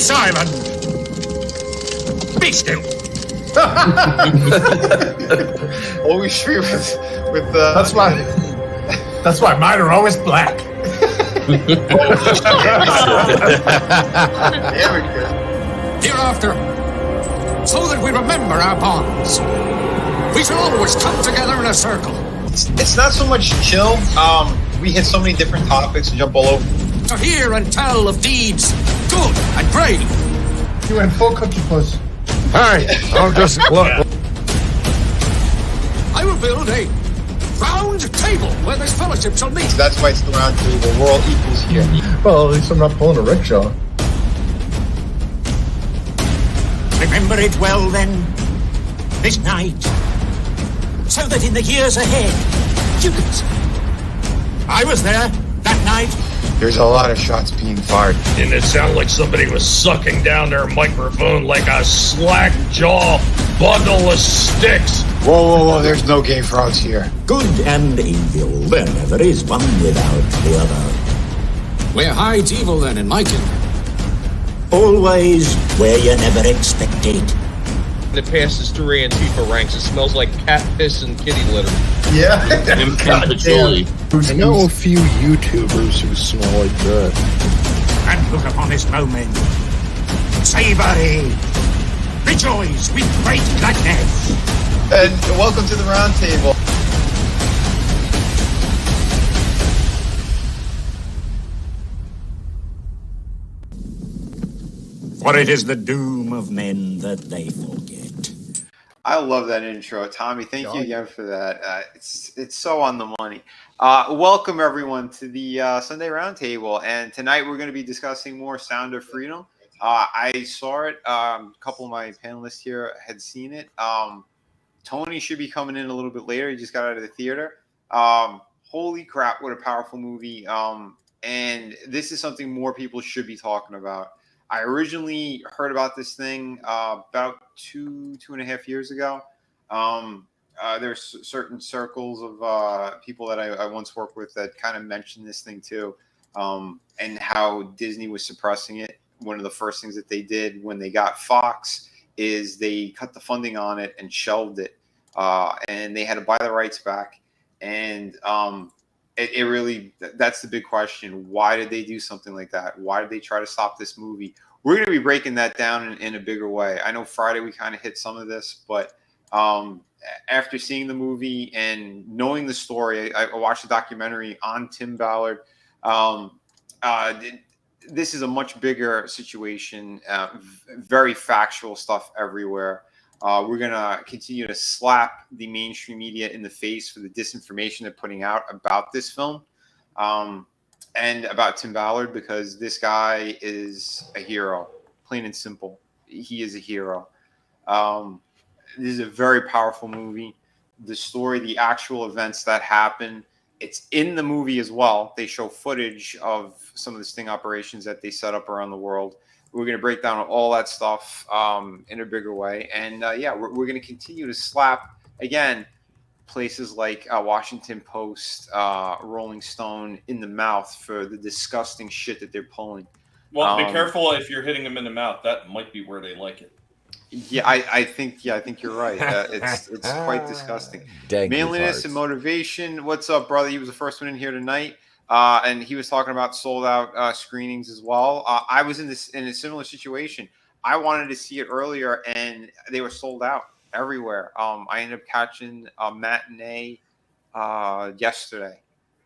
silent! Be still! Always free with That's why mine are always black. There we go. Hereafter, so that we remember our bonds, we shall always come together in a circle. It's not so much chill. We hit so many different topics and jump all over. To hear and tell of deeds, good and brave. You went full cookie puss. Hey, I'll just look. I will build a round table where this fellowship shall meet. That's why it's the round table. We're all equals here. Well, at least I'm not pulling a rickshaw. Remember it well then, this night, so that in the years ahead, you can say, I was there that night. There's a lot of shots being fired. And it sounded like somebody was sucking down their microphone like a slack jaw bundle of sticks. Whoa, there's no Game of Thrones here. Good and evil, there never is one without the other. Where hides evil then in my kingdom? Always where you never expect it. It passes through Antifa ranks. It smells like cat piss and kitty litter. Yeah. Truly. I know a few YouTubers who smell like that. And look upon this moment. Savory! Rejoice with great gladness! And welcome to the round table. For it is the doom of men that they forget. I love that intro, Tommy. Thank you again for that. It's so on the money. Welcome everyone to the Sunday Roundtable, and tonight we're going to be discussing more Sound of Freedom. I saw it. A couple of my panelists here had seen it. Tony should be coming in a little bit later. He just got out of the theater. Holy crap! What a powerful movie. And this is something more people should be talking about. I originally heard about this thing about two and a half years ago. There's certain circles of people that I once worked with that kind of mentioned this thing too, and how Disney was suppressing it. One of the first things that they did when they got Fox is they cut the funding on it and shelved it, and they had to buy the rights back. And it really, that's the big question. Why did they do something like that? Why did they try to stop this movie? We're going to be breaking that down in a bigger way. I know Friday we kind of hit some of this, but after seeing the movie and knowing the story, I watched a documentary on Tim Ballard. This is a much bigger situation, very factual stuff everywhere. We're going to continue to slap the mainstream media in the face for the disinformation they're putting out about this film and about Tim Ballard, because this guy is a hero, plain and simple. He is a hero. This is a very powerful movie. The story, the actual events that happen, it's in the movie as well. They show footage of some of the sting operations that they set up around the world. We're going to break down all that stuff in a bigger way. And we're going to continue to slap, again, places like Washington Post, Rolling Stone in the mouth for the disgusting shit that they're pulling. Well, be careful if you're hitting them in the mouth. That might be where they like it. Yeah, I think you're right. It's quite disgusting. Manliness and motivation. What's up, brother? He was the first one in here tonight. And he was talking about sold out screenings as well. I was in a similar situation. I wanted to see it earlier, and they were sold out everywhere. I ended up catching a matinee yesterday,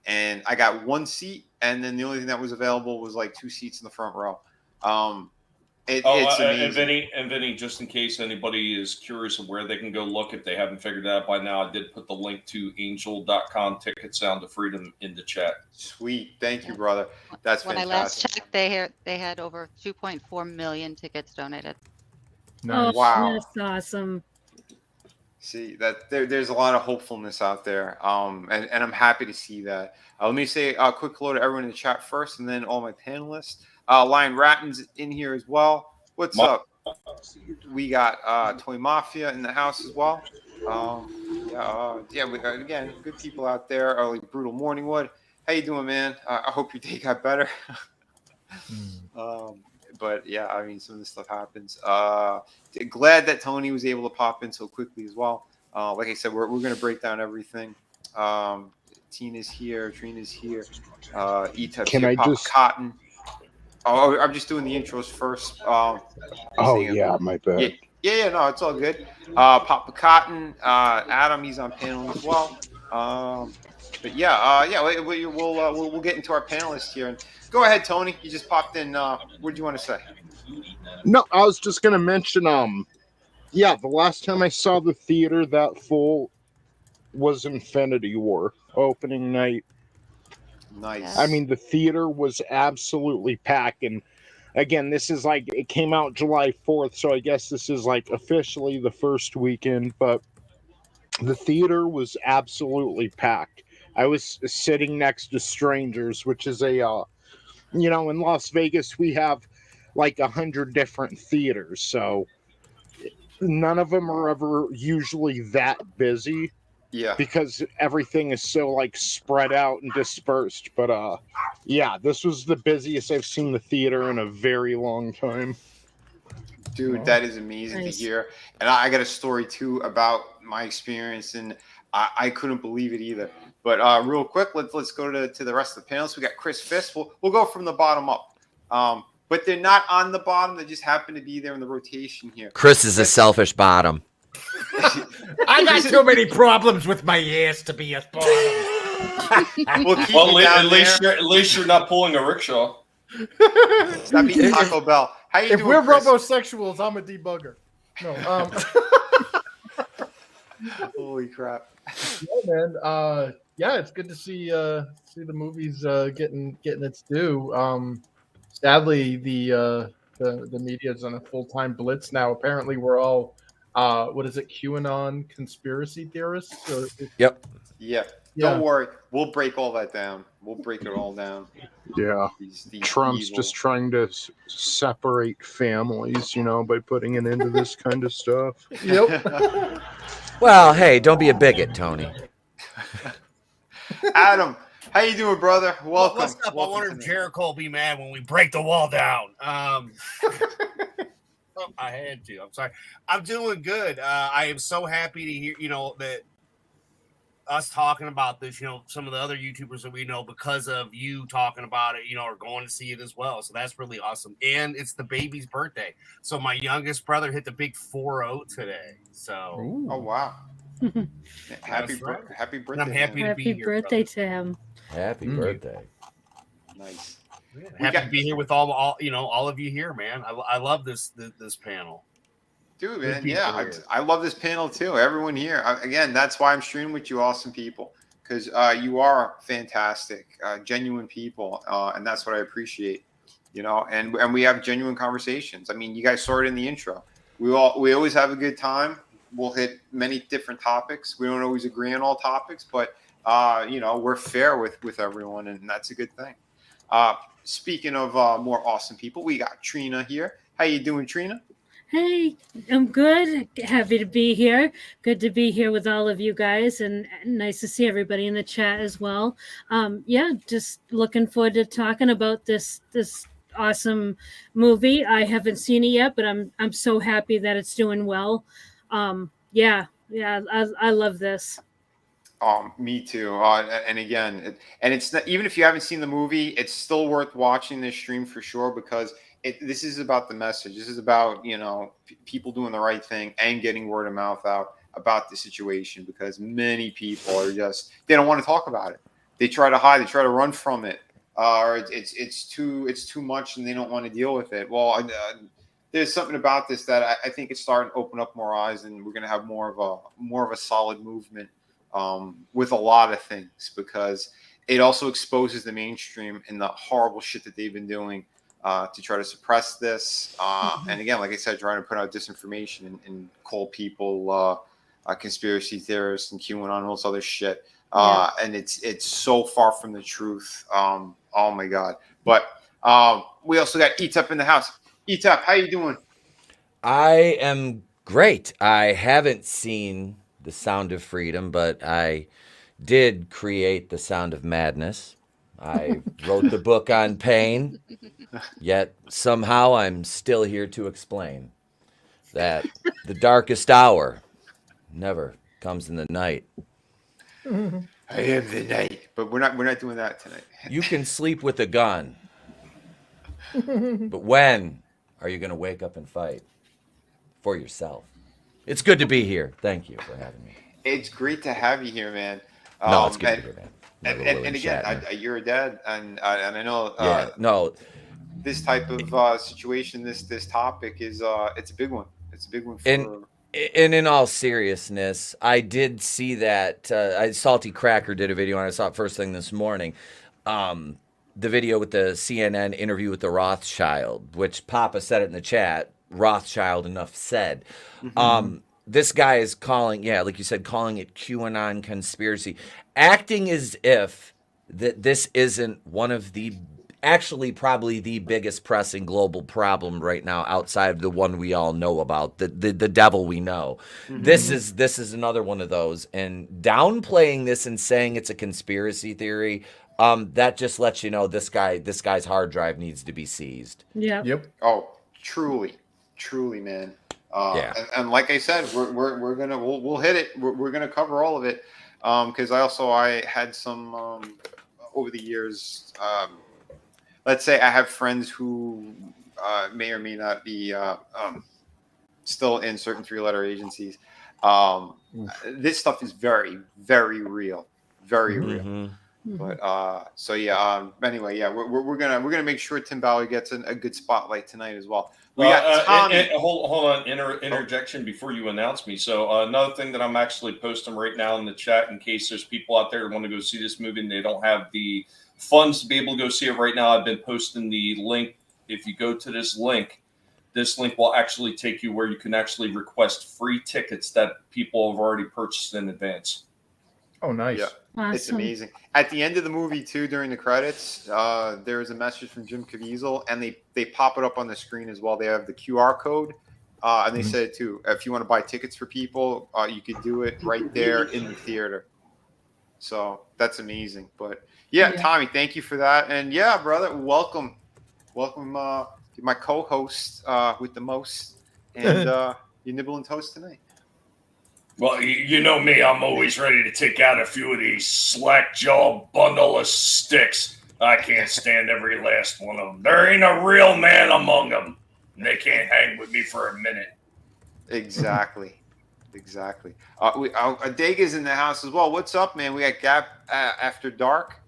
and I got one seat, and then the only thing that was available was like 2 seats in the front row. It's amazing. And Vinny, just in case anybody is curious of where they can go look, if they haven't figured it out by now, I did put the link to angel.com ticket Sound of Freedom in the chat. Sweet. Thank you, brother. That's when fantastic. I last checked, they had over 2.4 million tickets donated. Nice. Oh, Wow. That's awesome. See that there's a lot of hopefulness out there, and I'm happy to see that. Let me say a quick hello to everyone in the chat first, and then all my panelists. Lion Ratton's in here as well. What's up? We got Toy Mafia in the house as well. Again, good people out there. Like Brutal Morningwood. How you doing, man? I hope your day got better. but yeah, I mean, some of this stuff happens. Glad that Tony was able to pop in so quickly as well. Like I said, we're going to break down everything. Tina's here, Trina's here, E-Tup's Can here, I Papa just? Cotton. Oh, I'm just doing the intros first. Oh Saying, yeah, my yeah, bad. yeah, no, it's all good. Papa Cotton, Adam, he's on panel as well. But yeah, we'll get into our panelists here. And go ahead, Tony. You just popped in. What did you want to say? No, I was just gonna mention. Yeah, the last time I saw the theater that full was Infinity War opening night. Nice. I mean, the theater was absolutely packed. And again, this is like, it came out July 4th, so I guess this is like officially the first weekend, but the theater was absolutely packed. I was sitting next to Strangers, which is in Las Vegas, we have like 100 different theaters, so none of them are ever usually that busy. Yeah. Because everything is so like spread out and dispersed. But yeah, this was the busiest I've seen the theater in a very long time. Dude, that is amazing to hear. And I got a story too about my experience, and I couldn't believe it either. But real quick, let's go to the rest of the panels. We got Chris Fisk. We'll go from the bottom up. But they're not on the bottom. They just happen to be there in the rotation here. Chris is a selfish bottom. I got too many problems with my ass to be a bottom. At least you're not pulling a rickshaw. Stop eating Taco Bell. How you if doing, we're Chris? robosexuals, I'm a debugger. No. Holy crap. Yeah, man. Yeah, it's good to see the movies getting its due. Sadly, the media's on a full-time blitz now. Apparently, we're all what is it, QAnon conspiracy theorists? Yep. Yeah. Don't worry. We'll break all that down. We'll break it all down. Yeah. These Trump's evil... just trying to separate families, by putting an end to this kind of stuff. Yep. Well, hey, don't be a bigot, Tony. Adam, how you doing, brother? Welcome. What's up? Welcome I wonder if Jericho will be mad when we break the wall down. I had to. I'm sorry. I'm doing good. I am so happy to hear, that us talking about this, some of the other YouTubers that we know, because of you talking about it, are going to see it as well. So that's really awesome. And it's the baby's birthday. So my youngest brother hit the big 4-0 today. So. Ooh. Oh, wow. Happy birthday. And I'm happy to be here. Happy birthday to him. Happy birthday. Nice. Yeah, happy to be here with all of you here, man. I love this panel. Dude, man, yeah, I love this panel too. Everyone here, again, that's why I'm streaming with you, awesome people, because you are fantastic, genuine people, and that's what I appreciate. And we have genuine conversations. I mean, you guys saw it in the intro. We always have a good time. We'll hit many different topics. We don't always agree on all topics, but we're fair with everyone, and that's a good thing. Speaking of more awesome people, we got Trina here. How you doing, Trina? Hey, I'm good. Happy to be here. Good to be here with all of you guys, and nice to see everybody in the chat as well. Just looking forward to talking about this awesome movie. I haven't seen it yet, but I'm so happy that it's doing well. I love this. Me too. And again, it's not, even if you haven't seen the movie, it's still worth watching this stream for sure, because this is about the message. This is about, people doing the right thing and getting word of mouth out about the situation, because many people are they don't want to talk about it. They try to hide, they try to run from it. Or it's too much and they don't want to deal with it. Well, there's something about this that I think it's starting to open up more eyes, and we're going to have more of a solid movement with a lot of things, because it also exposes the mainstream and the horrible shit that they've been doing to try to suppress this. And again, like I said, trying to put out disinformation and call people conspiracy theorists and QAnon and all this other shit. And it's so far from the truth. Oh my God. But we also got E-Tup in the house. E-Tup, how you doing? I am great. I haven't seen The Sound of Freedom, but I did create The Sound of Madness. I wrote the book on pain, yet somehow I'm still here to explain that the darkest hour never comes in the night. I am the night, but we're not doing that tonight. You can sleep with a gun, but when are you going to wake up and fight for yourself? It's good to be here. Thank you for having me. It's great to have you here, man. No, it's good to be here, man. And again, you're a dad, and I know Yeah, no, this type of situation, this topic is it's a big one. It's a big one for. And in all seriousness, I did see that Salty Cracker did a video, and I saw it first thing this morning. The video with the CNN interview with the Rothschild, which Papa said it in the chat. Rothschild, enough said. This guy is calling, like you said, calling it QAnon conspiracy, acting as if that this isn't one of the, actually probably the biggest pressing global problem right now outside of the one we all know about, the devil we know. This is another one of those, and downplaying this and saying it's a conspiracy theory, that just lets you know this guy's hard drive needs to be seized. Yep. Oh, truly, man. And like I said, we'll hit it. We're gonna cover all of it, because I had some over the years. Let's say I have friends who may or may not be still in certain 3-letter agencies. This stuff is very, very real, very real. But anyway, we're gonna make sure Tim Bauer gets a good spotlight tonight as well. We got Tommy. Hold on, interjection before you announce me. So another thing that I'm actually posting right now in the chat, in case there's people out there who want to go see this movie and they don't have the funds to be able to go see it right now, I've been posting the link. If you go to this link will actually take you where you can actually request free tickets that people have already purchased in advance. Oh, nice. Yeah. Awesome. It's amazing. At the end of the movie, too, during the credits, there is a message from Jim Caviezel, and they pop it up on the screen as well. They have the QR code, and they said, too, if you want to buy tickets for people, you could do it right there in the theater. So that's amazing. But, Tommy, thank you for that. And, brother, welcome. Welcome my co-host with the most. And you nibble and toast tonight. Well, you know me, I'm always ready to take out a few of these slack-jawed bundle of sticks. I can't stand every last one of them. There ain't a real man among them, and they can't hang with me for a minute. Exactly. Adega's in the house as well. What's up, man? We got Gap After Dark.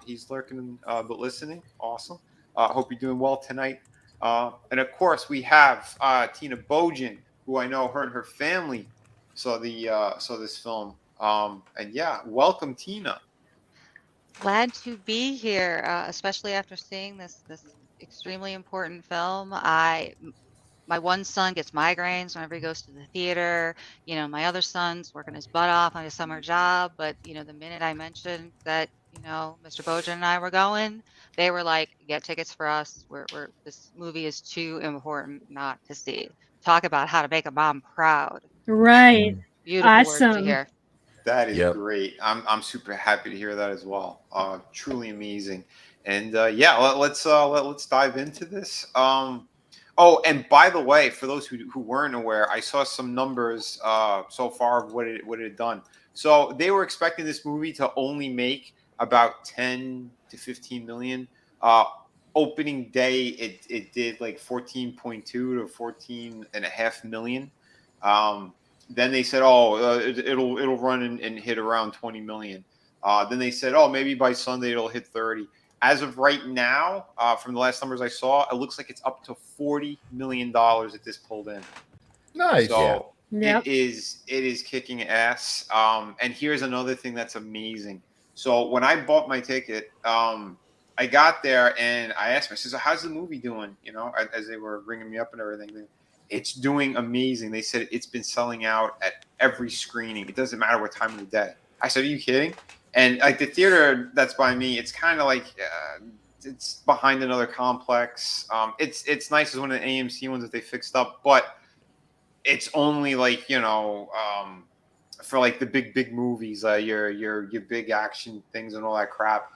He's lurking but listening. Awesome. Hope you're doing well tonight. And, of course, we have Tina Bojan, who I know her and her family saw this film, and welcome, Tina. Glad to be here, especially after seeing this extremely important film. My one son gets migraines whenever he goes to the theater. My other son's working his butt off on his summer job, but the minute I mentioned that Mr. Bojan and I were going, they were like, "Get tickets for us. We're this movie is too important not to see." Talk about how to make a mom proud. Right. Beautiful Awesome. words to hear. That is great. I'm super happy to hear that as well. Truly amazing. And let's dive into this. Oh, and by the way, for those who weren't aware, I saw some numbers so far of what it had done. So they were expecting this movie to only make about 10 to 15 million. Opening day, it did like 14.2 to 14.5 million. Then they said, it'll run and hit around 20 million. Then they said, maybe by Sunday it'll hit 30. As of right now, from the last numbers I saw, it looks like it's up to $40 million that this pulled in. Nice. So it is kicking ass. And here's another thing that's amazing. So when I bought my ticket, I got there and I asked them, I said, "So how's the movie doing?" As they were ringing me up and everything. It's doing amazing. They said it's been selling out at every screening. It doesn't matter what time of the day. I said, "Are you kidding?" And like the theater that's by me, it's kind of like it's behind another complex. It's nice as one of the AMC ones that they fixed up, but it's only like for like the big movies, your big action things and all that crap.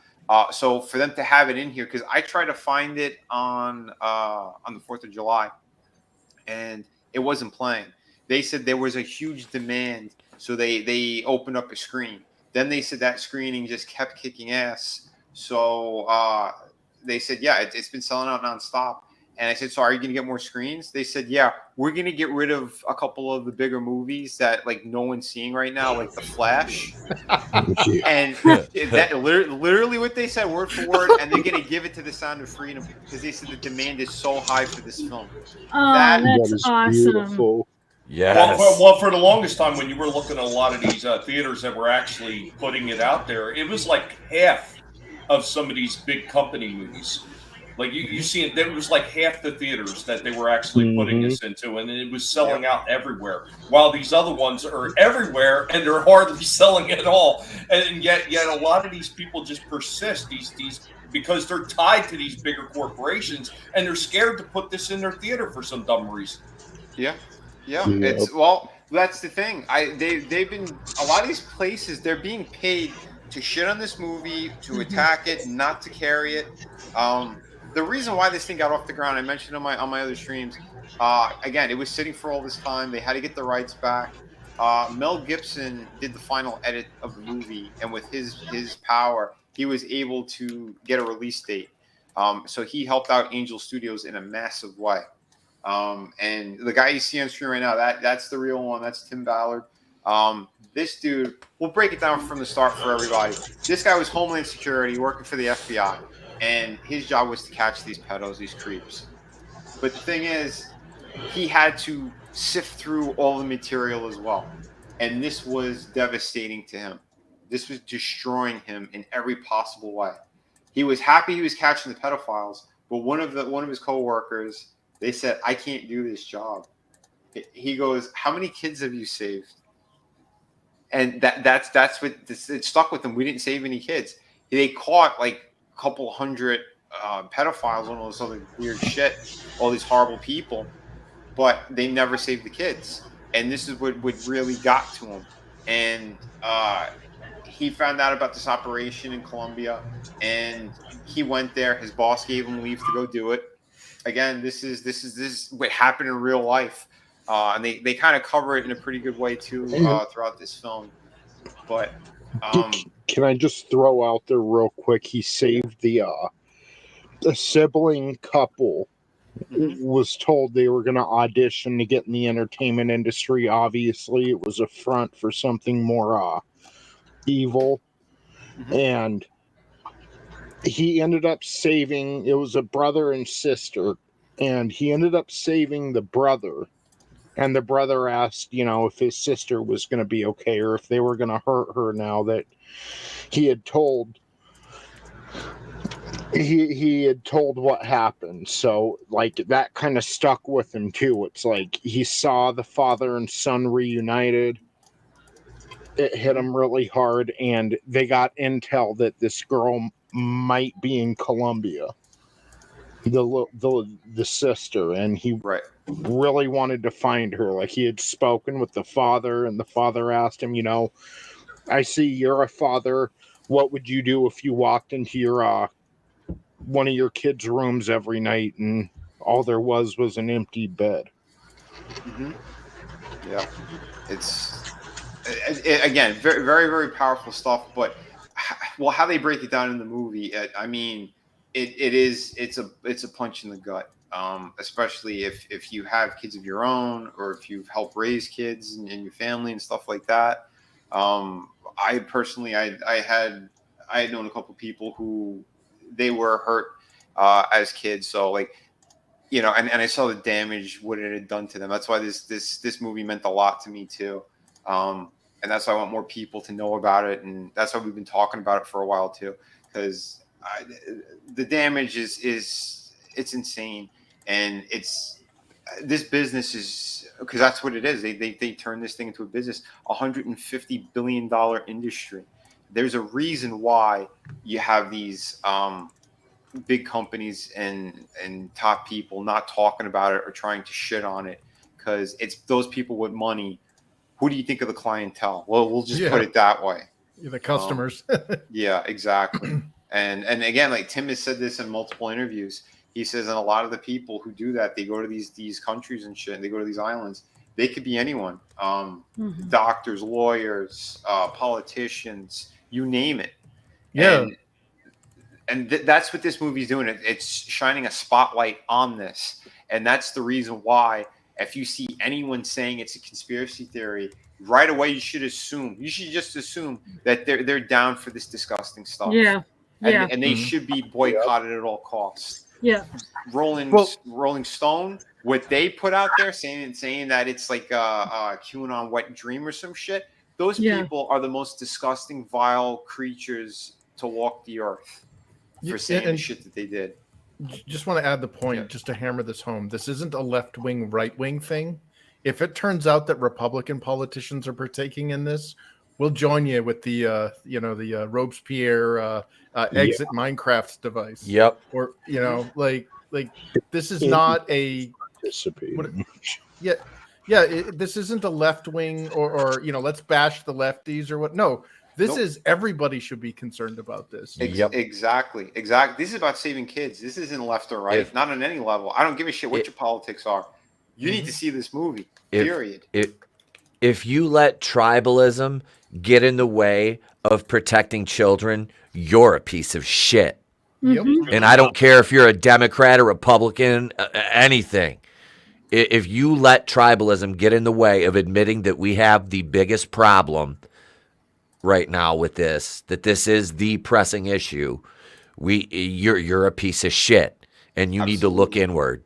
So for them to have it in here, because I tried to find it on the 4th of July, and it wasn't playing. They said there was a huge demand, so they opened up a screen. Then they said that screening just kept kicking ass. So they said, yeah, it's been selling out nonstop. And I said, so are you going to get more screens? They said, yeah, we're going to get rid of a couple of the bigger movies that like no one's seeing right now, like The Flash. And that literally what they said, word for word. And they're going to give it to The Sound of Freedom because they said the demand is so high for this film. Oh, That that's is awesome. beautiful. Yes. Well, for the longest time, when you were looking at a lot of these theaters that were actually putting it out there, it was like half of some of these big company movies. Like you see it, there was like half the theaters that they were actually putting this into, and it was selling out everywhere. While these other ones are everywhere and they're hardly selling at all. And yet a lot of these people just persist. These because they're tied to these bigger corporations and they're scared to put this in their theater for some dumb reason. Yeah. Yep. It's that's the thing. They've been a lot of these places, they're being paid to shit on this movie, to attack it, not to carry it. The reason why this thing got off the ground, I mentioned on my other streams. Again, it was sitting for all this time. They had to get the rights back. Mel Gibson did the final edit of the movie, and with his power, he was able to get a release date. So he helped out Angel Studios in a massive way. And the guy you see on screen right now, that's the real one. That's Tim Ballard. This dude, we'll break it down from the start for everybody. This guy was Homeland Security working for the FBI, and his job was to catch these pedos, these creeps. But the thing is, he had to sift through all the material as well. And this was devastating to him. This was destroying him in every possible way. He was happy he was catching the pedophiles, but one of his coworkers, they said, I can't do this job. He goes, how many kids have you saved? And that's what it stuck with him. We didn't save any kids. They caught like a couple hundred pedophiles and all this other weird shit, all these horrible people, but they never saved the kids. And this is what really got to him. And he found out about this operation in Colombia, and he went there. His boss gave him leave to go do it. Again, this is what happened in real life, and they kind of cover it in a pretty good way too throughout this film. But can I just throw out there real quick? He saved the sibling couple. Was told they were going to audition to get in the entertainment industry. Obviously, it was a front for something more evil, and he ended up saving. It was a brother and sister, and he ended up saving the brother. And the brother asked, if his sister was going to be okay or if they were going to hurt her. Now that he had told. He had told what happened, so like that kind of stuck with him too. It's like he saw the father and son reunited. It hit him really hard, and they got intel that this girl might be in Colombia, the sister, and he really wanted to find her. Like he had spoken with the father, and the father asked him, I see you're a father. What would you do if you walked into your one of your kids' rooms every night and all there was an empty bed? Yeah, it's again very very very powerful stuff. But how they break it down in the movie, I mean, it's a punch in the gut. Especially if you have kids of your own, or if you've helped raise kids in your family and stuff like that. I personally, I had known a couple people who they were hurt as kids. So like, and I saw the damage, what it had done to them. That's why this movie meant a lot to me too. And that's why I want more people to know about it. And that's why we've been talking about it for a while too, because the damage is insane. And this business is, because that's what it is. They turn this thing into a business, $150 billion industry. There's a reason why you have these big companies and top people not talking about it or trying to shit on it, because it's those people with money. Who do you think of the clientele? Well, we'll just put it that way. The customers. Yeah, exactly. And again, like Tim has said this in multiple interviews. He says, and a lot of the people who do that, they go to these countries and shit, and they go to these islands. They could be anyone, doctors, lawyers, politicians, you name it. Yeah. And that's what this movie's doing. It's shining a spotlight on this, and that's the reason why. If you see anyone saying it's a conspiracy theory, right away you should just assume that they're down for this disgusting stuff. Yeah. Yeah. And they should be boycotted at all costs. Yeah. Rolling Stone, what they put out there saying that it's like a QAnon wet dream or some shit. Those people are the most disgusting, vile creatures to walk the earth for saying the shit that they did. Just want to add the point, just to hammer this home. This isn't a left-wing, right-wing thing. If it turns out that Republican politicians are partaking in this, we'll join you with the Robespierre exit Minecraft device. Yep. Or like this is not a this isn't a left-wing or let's bash the lefties or what. No. This is everybody should be concerned about this. Exactly. This is about saving kids. This isn't left or right, not on any level. I don't give a shit what your politics are. You need to see this movie, period. If you let tribalism get in the way of protecting children, you're a piece of shit. And I don't care if you're a Democrat or Republican, anything. If you let tribalism get in the way of admitting that we have the biggest problem right now with this is the pressing issue, you're a piece of shit, and you need to look inward.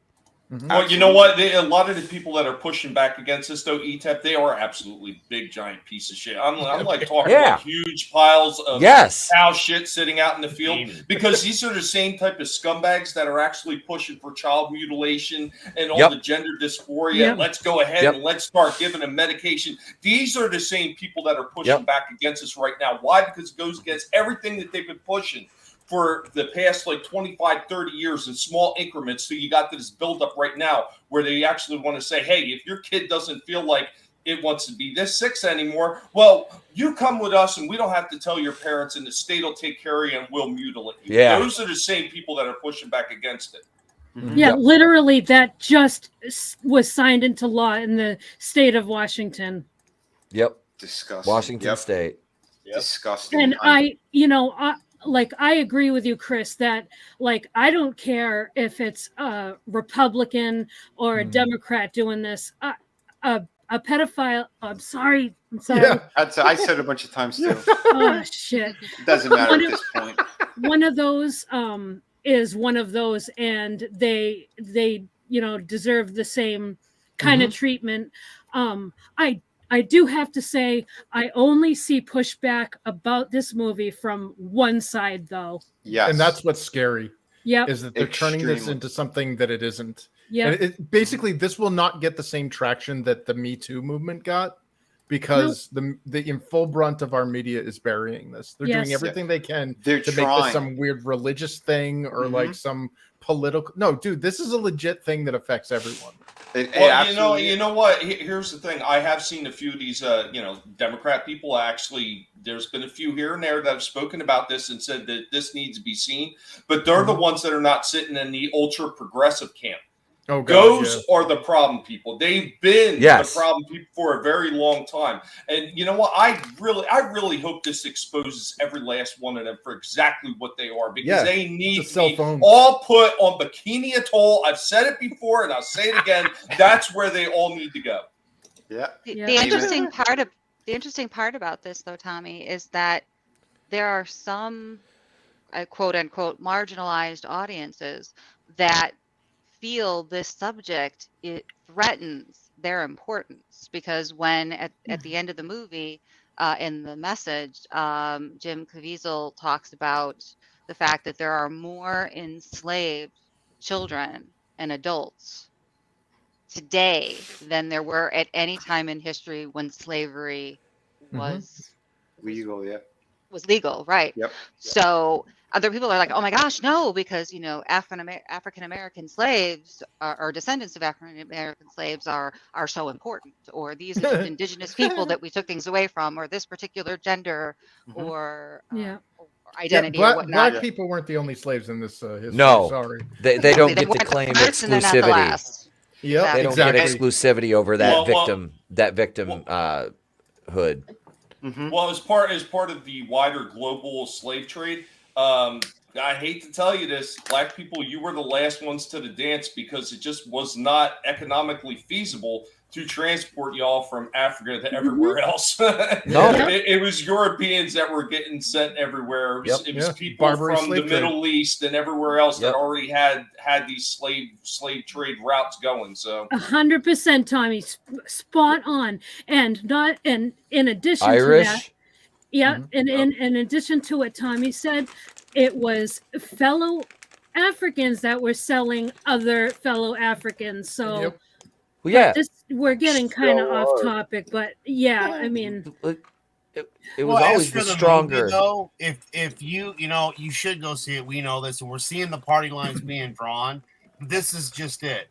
Well, you know what? A lot of the people that are pushing back against this, though, ETEP, they are absolutely big, giant piece of shit. I'm like talking about huge piles of cow shit sitting out in the field, because these are the same type of scumbags that are actually pushing for child mutilation and all the gender dysphoria. Let's go ahead and let's start giving them medication. These are the same people that are pushing back against us right now. Why? Because it goes against everything that they've been pushing for the past 25, 30 years in small increments. So you got this buildup right now where they actually want to say, hey, if your kid doesn't feel like it wants to be this 6 anymore, well, you come with us and we don't have to tell your parents, and the state will take care of you and we'll mutilate you. Those are the same people that are pushing back against it. Yeah, literally that just was signed into law in the state of Washington. Disgusting. Washington State. Disgusting. And I agree with you, Chris, that I don't care if it's a Republican or a Democrat doing this. A pedophile. I'm sorry. Yeah, I said a bunch of times too. Oh shit! It doesn't matter at this point. One of those is one of those, and they deserve the same kind of treatment. I do have to say, I only see pushback about this movie from one side, though. Yes. And that's what's scary. Yeah. Is that they're turning this into something that it isn't. Yeah. Basically, this will not get the same traction that the Me Too movement got, because the in full brunt of our media is burying this. They're doing everything they can to make this some weird religious thing or like some political. No, dude, this is a legit thing that affects everyone. You know what? Here's the thing. I have seen a few of these, Democrat people. Actually, there's been a few here and there that have spoken about this and said that this needs to be seen. But they're the ones that are not sitting in the ultra progressive camp. Oh, God, those are the problem people. They've been the problem people for a very long time. And you know what? I really hope this exposes every last one of them for exactly what they are, because they need to be all put on Bikini Atoll. I've said it before and I'll say it again. That's where they all need to go. Yeah. The interesting part about this, though, Tommy, is that there are some quote unquote marginalized audiences that feel this subject, it threatens their importance, because when at the end of the movie, in the message, Jim Caviezel talks about the fact that there are more enslaved children and adults today than there were at any time in history when slavery was legal. Was legal, right? Yep. So other people are like, oh my gosh, no, because African American slaves or descendants of African American slaves are so important, or these are indigenous people that we took things away from, or this particular gender, or identity or black whatnot. people weren't the only slaves in this history. No. Sorry. They Exactly. don't They get to weren't the claim first and they're not the exclusivity. last. Yep, They don't Exactly. get exactly. exclusivity over that Well, victim hood. Mm-hmm. as part of the wider global slave trade, I hate to tell you this, black people, you were the last ones to the dance because it just was not economically feasible to transport y'all from Africa to everywhere else. No. It was Europeans that were getting sent everywhere. It was people Barbary from the slave trade. Middle East and everywhere else Yep. that already had these slave trade routes going. So 100%, Tommy, spot on, and in addition to that, Irish. yeah, and in addition to what Tommy said, it was fellow Africans that were selling other fellow Africans. So Yep. Well, yeah. we're getting kind of So off topic, but yeah, I mean, It was always the stronger. Movie, though, if you you should go see it. We know this, and we're seeing the party lines being drawn. This is just it.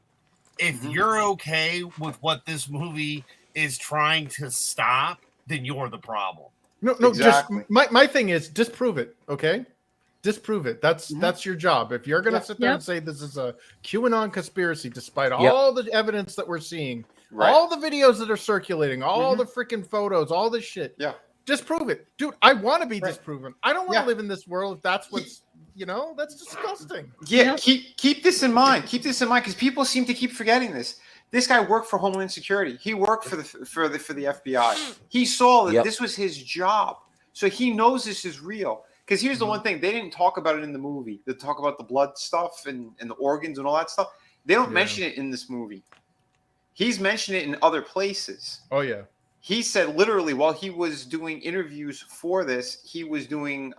If you're okay with what this movie is trying to stop, then you're the problem. No, Exactly. just my thing is disprove it, okay? Disprove it. That's your job. If you're gonna sit there and say this is a QAnon conspiracy, despite all the evidence that we're seeing, all the videos that are circulating, all the freaking photos, all this shit, disprove it, dude. I want to be disproven. I don't want to live in this world if that's what's that's disgusting. Yeah, keep this in mind. Keep this in mind because people seem to keep forgetting this. This guy worked for Homeland Security. He worked for the FBI. He saw that this was his job, so he knows this is real. Because here's the one thing: they didn't talk about it in the movie. They talk about the blood stuff and the organs and all that stuff. They don't mention it in this movie. He's mentioned it in other places. Oh yeah. He said literally while he was doing interviews for this, he was doing.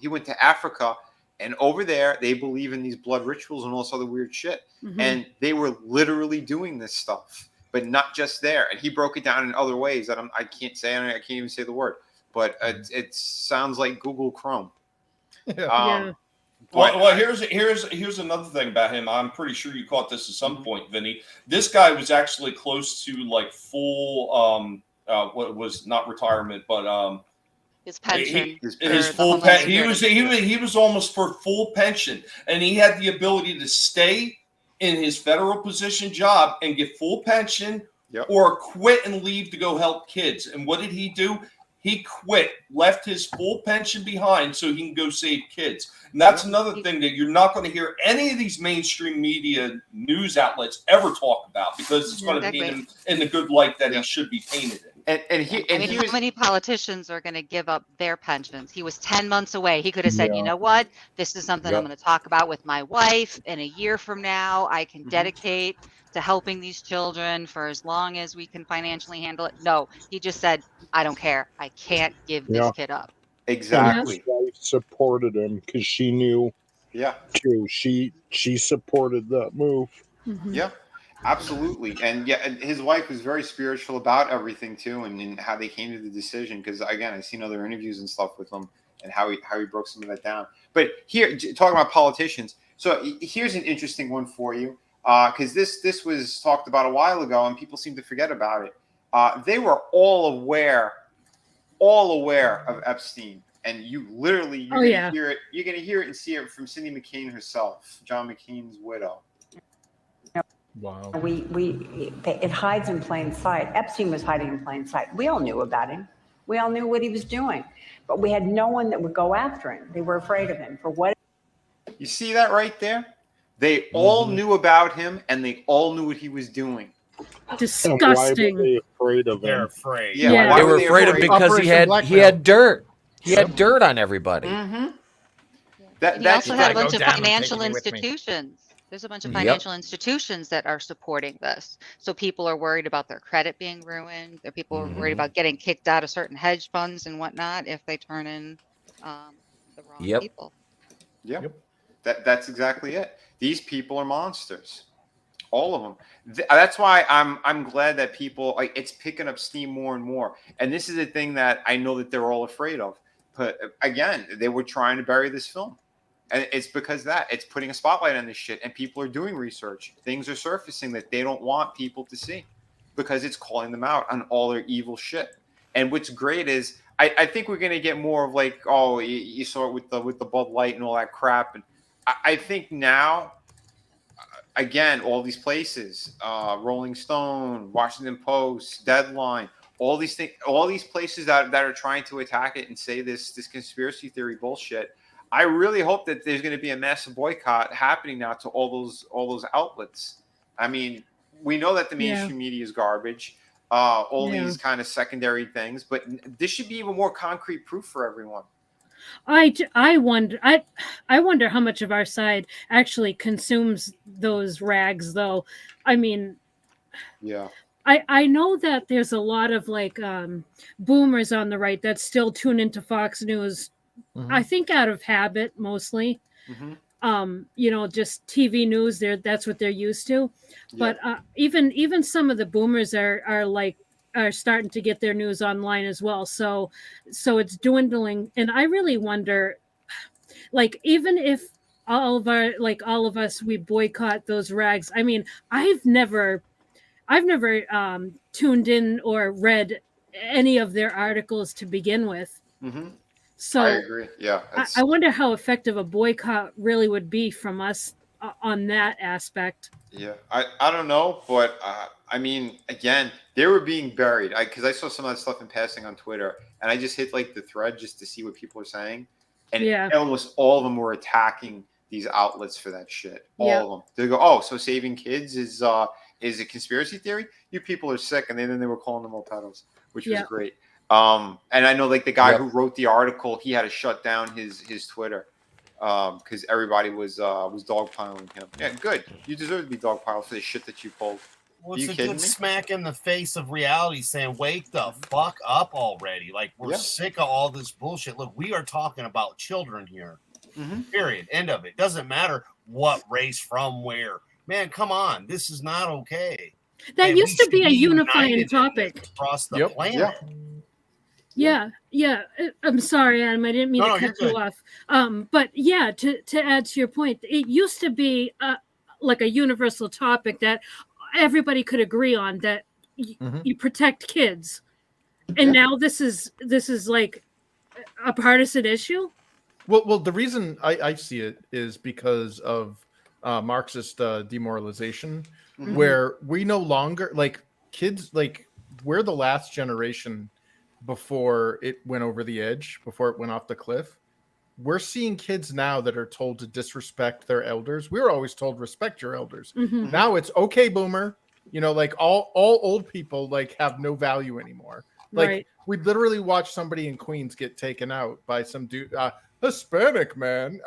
He went to Africa. And over there, they believe in these blood rituals and all this other weird shit. And they were literally doing this stuff, but not just there. And he broke it down in other ways that I can't say. I can't even say the word, but it sounds like Google Chrome. Well, here's another thing about him. I'm pretty sure you caught this at some point, Vinny. This guy was actually close to like full what was not retirement, but his pension. His full pension. He was almost for full pension, and he had the ability to stay in his federal position job and get full pension, or quit and leave to go help kids. And what did he do? He quit, left his full pension behind so he can go save kids. And that's another thing that you're not going to hear any of these mainstream media news outlets ever talk about because it's going to paint him in the good light that he should be painted in. How many politicians are going to give up their pensions? He was 10 months away. He could have said, you know what? This is something I'm going to talk about with my wife. In a year from now, I can dedicate to helping these children for as long as we can financially handle it. No, he just said, I don't care. I can't give this kid up. Exactly. His wife supported him because she knew. Too. She supported that move. Yeah. Absolutely. And his wife was very spiritual about everything too, and how they came to the decision. Because again, I've seen other interviews and stuff with him and how he broke some of that down. But here, talking about politicians, so here's an interesting one for you, because this was talked about a while ago, and people seem to forget about it. They were all aware of Epstein, and you're gonna hear it. You're gonna hear it and see it from Cindy McCain herself, John McCain's widow. Wow. It hides in plain sight. Epstein was hiding in plain sight. We all knew about him. We all knew what he was doing, but we had no one that would go after him. They were afraid of him for what. You see that right there? They all knew about him, and they all knew what he was doing. Disgusting. And why were they afraid of him? They're afraid. Yeah, They were afraid of him because he had dirt. He had dirt on everybody. And he also had a bunch of financial institutions. There's a bunch of financial institutions that are supporting this. So people are worried about their credit being ruined. People are worried about getting kicked out of certain hedge funds and whatnot if they turn in the wrong people. Yep. That's exactly it. These people are monsters. All of them. That's why I'm glad that people it's picking up steam more and more. And this is a thing that I know that they're all afraid of. But again, they were trying to bury this film. And it's because that it's putting a spotlight on this shit, and people are doing research. Things are surfacing that they don't want people to see because it's calling them out on all their evil shit. And what's great is I think we're gonna get more of like, oh, you saw it with the Bud Light and all that crap, and I think now, again, all these places, Rolling Stone, Washington Post, Deadline, all these things, all these places that are trying to attack it and say this conspiracy theory bullshit. I really hope that there's going to be a massive boycott happening now to all those outlets. I mean, we know that the mainstream media is garbage. All these kind of secondary things, but this should be even more concrete proof for everyone. I wonder how much of our side actually consumes those rags, though. I mean, yeah, I know that there's a lot of like boomers on the right that still tune into Fox News. I think out of habit mostly. You know, just TV news. That's what they're used to. But even some of the boomers are starting to get their news online as well. So it's dwindling, and I really wonder, like, even if all of us, we boycott those rags. I mean, I've never tuned in or read any of their articles to begin with. So I agree. Yeah, I wonder how effective a boycott really would be from us on that aspect. Yeah, I don't know, but I mean, again, they were being buried. Because I saw some of that stuff in passing on Twitter, and I just hit like the thread just to see what people are saying, and almost all of them were attacking these outlets for that shit. All of them. They go, "Oh, so saving kids is a conspiracy theory? You people are sick," and then they were calling them all pedals, which was great. And I know like the guy who wrote the article, he had to shut down his Twitter. Because everybody was dogpiling him. Yeah, good. You deserve to be dogpiled for the shit that you pulled. Well, it's a good smack in the face of reality, saying, "Wake the fuck up already!" Like, we're sick of all this bullshit. Look, we are talking about children here. Period. End of it. Doesn't matter what race, from where. Man, come on. This is not okay. That used to be a unifying topic across the planet. Yeah. I'm sorry, Adam. I didn't mean to cut you off. But yeah, to add to your point, it used to be like a universal topic that everybody could agree on, that you protect kids, and now this is like a partisan issue. Well, the reason I see it is because of Marxist demoralization, where we no longer, like, kids, like, we're the last generation before it went over the edge, before it went off the cliff. We're seeing kids now that are told to disrespect their elders. We were always told respect your elders. Now it's okay, boomer. You know, like all old people like have no value anymore. Like we literally watched somebody in Queens get taken out by some dude, Hispanic man,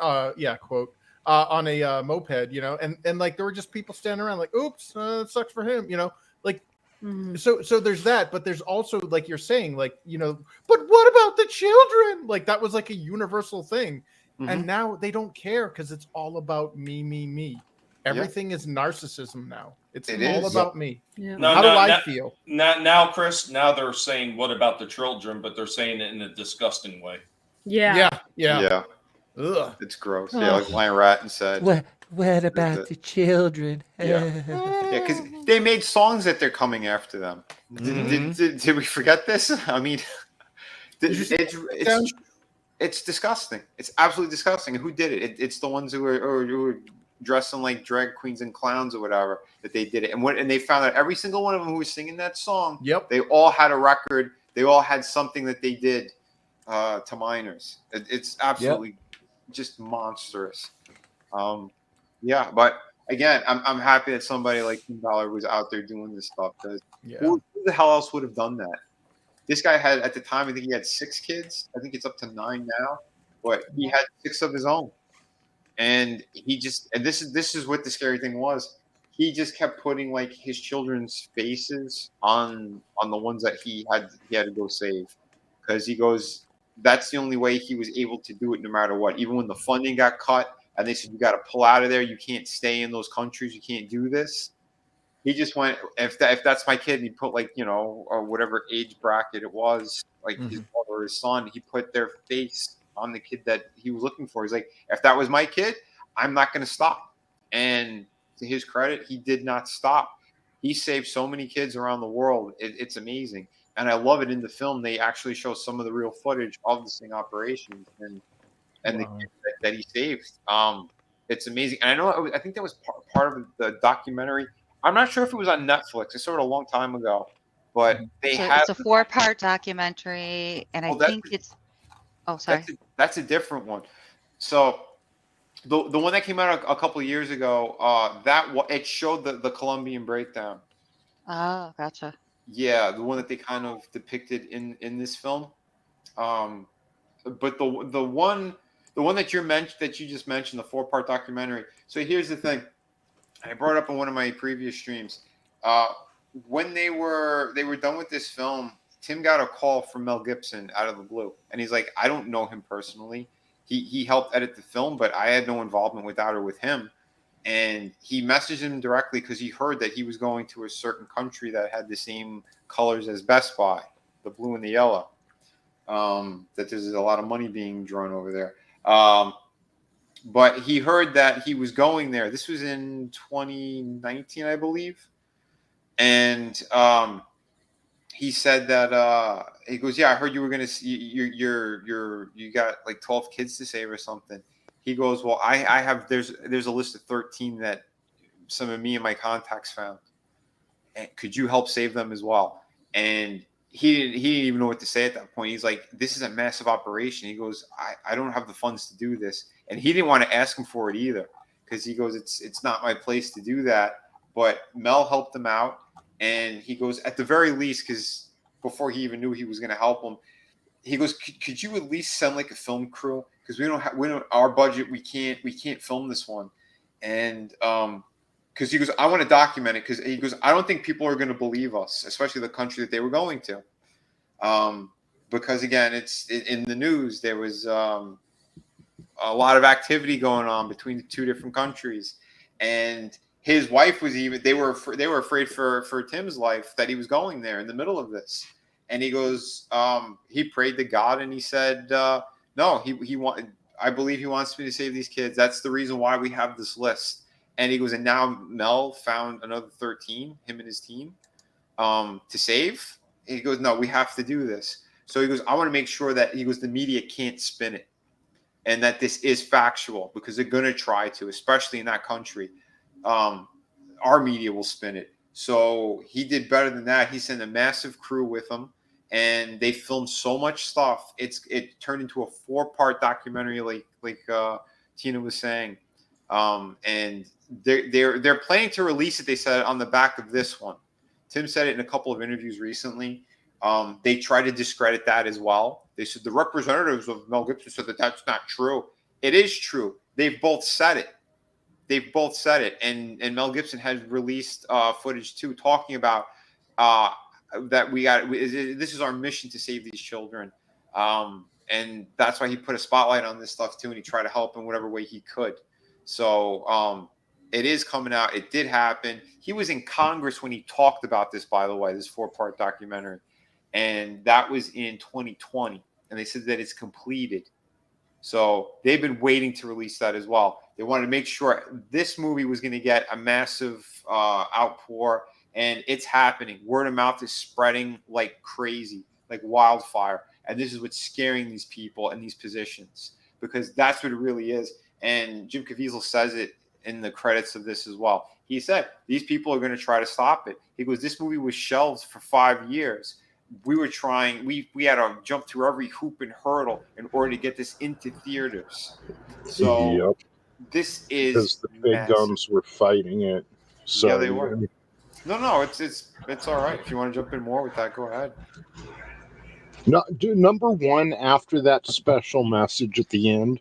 quote, on a moped, you know, and like there were just people standing around like, oops, it sucks for him, you know, like. So there's that, but there's also, like you're saying, like, you know, but what about the children? Like that was like a universal thing. And now they don't care because it's all about me. Everything is narcissism now. It's all about me. How do I feel? Now, Chris, now they're saying, what about the children? But they're saying it in a disgusting way. Yeah. Ugh. It's gross. Yeah, like Lion Ratton said. What about the children? Because they made songs that they're coming after them. Did we forget this? I mean, it's disgusting. It's absolutely disgusting. And who did it? It's the ones who were dressing like drag queens and clowns or whatever that they did it. And they found out every single one of them who was singing that song. They all had a record. They all had something that they did to minors. It's absolutely just monstrous. But again, I'm happy that somebody like Tim Ballard was out there doing this stuff, because who the hell else would have done that? This guy had, at the time, I think he had 6 kids. I think it's up to 9 now, but he had 6 of his own, and this is what the scary thing was. He just kept putting like his children's faces on the ones that he had to go save, because he goes, that's the only way he was able to do it, no matter what. Even when the funding got cut, and they said, you got to pull out of there. You can't stay in those countries. You can't do this. He just went, if that's my kid, and he put like, you know, or whatever age bracket it was, like his brother or his son, he put their face on the kid that he was looking for. He's like, if that was my kid, I'm not going to stop. And to his credit, he did not stop. He saved so many kids around the world. It's amazing. and I love it in the film. They actually show some of the real footage of the sting operations and the kids that he saved. It's amazing. And I know I think that was part of the documentary. I'm not sure if it was on Netflix. I saw it a long time ago, but they So had. it's a 4-part documentary, and I Oh, think it's. Oh, sorry. That's a different one. So the one that came out a couple of years ago, it showed the Colombian breakdown. Oh, gotcha. Yeah, the one that they kind of depicted in this film. But the one that you just mentioned, the 4-part documentary. So here's the thing. I brought it up in one of my previous streams. When they were done with this film, Tim got a call from Mel Gibson out of the blue, and he's like, I don't know him personally. He helped edit the film, but I had no involvement with that or with him. And he messaged him directly because he heard that he was going to a certain country that had the same colors as Best Buy, the blue and the yellow. That there's a lot of money being drawn over there. But he heard that he was going there. This was in 2019, I believe. And he said that he goes, yeah, I heard you were gonna see you got like 12 kids to save or something. He goes, well, I have there's a list of 13 that some of me and my contacts found. And could you help save them as well? And he didn't even know what to say at that point. He's like, this is a massive operation. He goes, I don't have the funds to do this. And he didn't want to ask him for it either, because he goes, it's not my place to do that. But Mel helped him out. And he goes, at the very least, because before he even knew he was going to help him, he goes, could you at least send like a film crew? Because we don't our budget. We can't film this one. And because he goes, I want to document it, because he goes, I don't think people are going to believe us, especially the country that they were going to. Because again, it's in the news. There was a lot of activity going on between the two different countries, and his wife was they were afraid for Tim's life that he was going there in the middle of this. And he goes, he prayed to God, and he said, no, I believe he wants me to save these kids. That's the reason why we have this list. And he goes, and now Mel found another 13, him and his team, to save. And he goes, no, we have to do this. So he goes, I want to make sure that, he goes, the media can't spin it, and that this is factual, because they're going to try to, especially in that country. Our media will spin it. So he did better than that. He sent a massive crew with him, and they filmed so much stuff. It turned into a 4-part documentary, like Tina was saying. And they're planning to release it, they said, on the back of this one. Tim said it in a couple of interviews recently. They tried to discredit that as well. They said the representatives of Mel Gibson said that that's not true. It is true. They've both said it. And Mel Gibson has released footage too, talking about that this is our mission to save these children. And that's why he put a spotlight on this stuff too, and he tried to help in whatever way he could. So it is coming out. It did happen. He was in Congress when he talked about this, by the way, this 4-part documentary. And that was in 2020. And they said that it's completed. So they've been waiting to release that as well. They wanted to make sure this movie was going to get a massive outpour, and it's happening. Word of mouth is spreading like crazy, like wildfire. And this is what's scaring these people in these positions, because that's what it really is. And Jim Caviezel says it in the credits of this as well. He said, these people are going to try to stop it. He goes, this movie was shelved for 5 years. We were trying, we had to jump through every hoop and hurdle in order to get this into theaters. So this is because the big massive. guns were fighting it. So yeah, they were. No, it's all right. If you want to jump in more with that, go ahead. No, number one, after that special message at the end,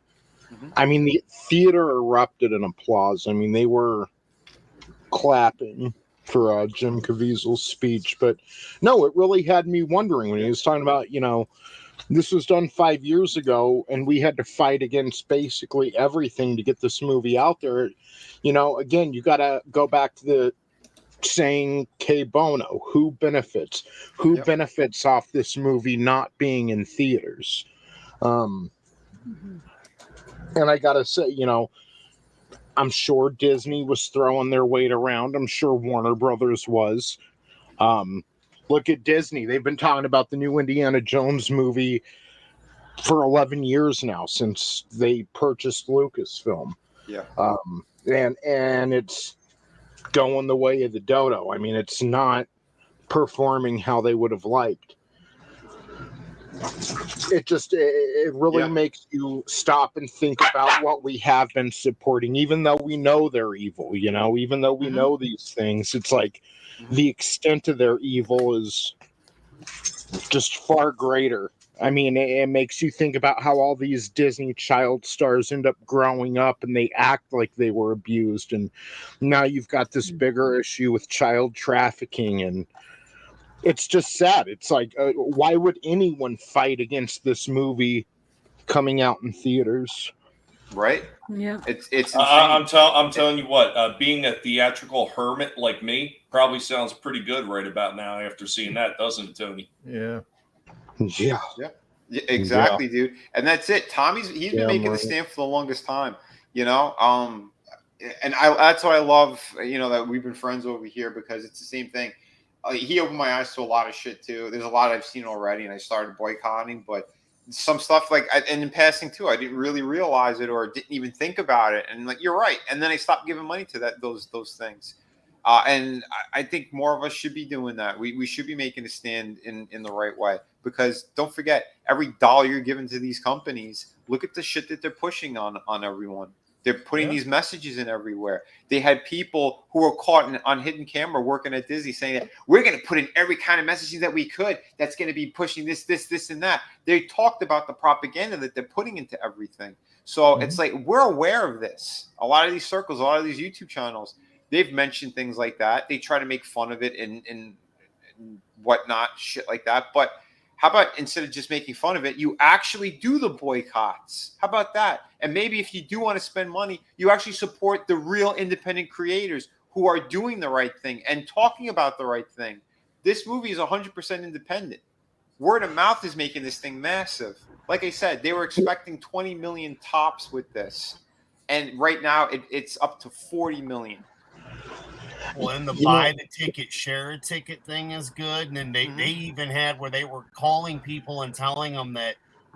I mean, the theater erupted in applause. I mean, they were clapping for Jim Caviezel's speech. But no, it really had me wondering when he was talking about, this was done 5 years ago, and we had to fight against basically everything to get this movie out there. Again, you got to go back to the saying que bono, who benefits? Who benefits off this movie not being in theaters? And I got to say, I'm sure Disney was throwing their weight around. I'm sure Warner Brothers was. Look at Disney. They've been talking about the new Indiana Jones movie for 11 years now, since they purchased Lucasfilm. Yeah. And it's going the way of the dodo. I mean, it's not performing how they would have liked. It really makes you stop and think about what we have been supporting, even though we know they're evil, even though we know these things. It's like the extent of their evil is just far greater. I mean, it makes you think about how all these Disney child stars end up growing up and they act like they were abused. And now you've got this bigger issue with child trafficking. And it's just sad. It's like, why would anyone fight against this movie coming out in theaters? Right? Yeah. It's insane. I'm telling you what, being a theatrical hermit like me probably sounds pretty good right about now after seeing that, doesn't it, Tony? Yeah. Yeah. Yeah, exactly, dude. And that's it. He's been making the stand for the longest time, and that's why I love, that we've been friends over here, because it's the same thing. He opened my eyes to a lot of shit too. There's a lot I've seen already, and I started boycotting, but some stuff and in passing too, I didn't really realize it or didn't even think about it. And you're right. And then I stopped giving money to those things. And I think more of us should be doing that. We should be making a stand in the right way, because don't forget, every dollar you're giving to these companies, look at the shit that they're pushing on everyone. They're putting these messages in everywhere. They had people who were caught on hidden camera working at Disney saying that we're going to put in every kind of messaging that we could that's going to be pushing this, and that. They talked about the propaganda that they're putting into everything. So it's like, we're aware of this. A lot of these circles, a lot of these YouTube channels, they've mentioned things like that. They try to make fun of it and whatnot, shit like that. But how about, instead of just making fun of it, you actually do the boycotts? How about that? And maybe if you do want to spend money, you actually support the real independent creators who are doing the right thing and talking about the right thing. This movie is 100% independent. Word of mouth is making this thing massive. Like I said, they were expecting 20 million tops with this. And right now it's up to 40 million. Well, and the buy the ticket, share a ticket thing is good. And then they even had where they were calling people and telling them that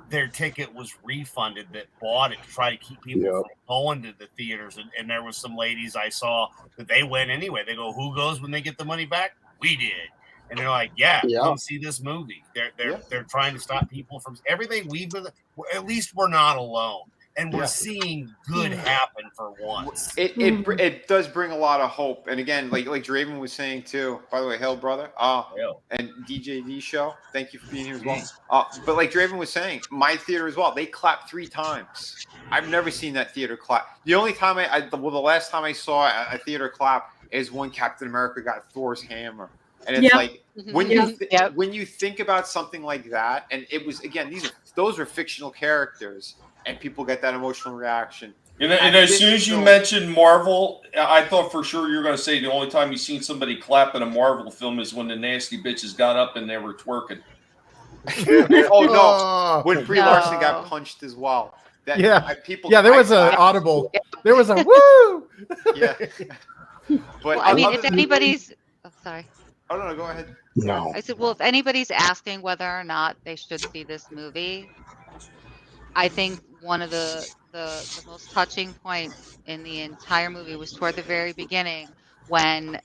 their ticket was refunded that bought it, to try to keep people from going to the theaters. And there was some ladies I saw that they went anyway. They go, who goes when they get the money back? We did. And they're like, come see this movie. They're trying to stop people from everything we've been. At least we're not alone. And we're seeing good happen for once. It does bring a lot of hope. And again, like Draven was saying too, by the way, hail brother. And DJ D show, thank you for being here as well. But like Draven was saying, my theater as well, they clapped 3 times. I've never seen that theater clap. The only time the last time I saw a theater clap is when Captain America got Thor's hammer. And it's like, when you think about something like that, and it was, again, those are fictional characters, and people get that emotional reaction. And as soon as you mentioned Marvel, I thought for sure you were going to say the only time you've seen somebody clap in a Marvel film is when the nasty bitches got up and they were twerking. Oh no! When Brie Larson got punched as well. There was an audible. There was a woo. Yeah. But well, I mean, if anybody's, sorry. Oh no, go ahead. No. I said, well, if anybody's asking whether or not they should see this movie, I think one of the most touching points in the entire movie was toward the very beginning when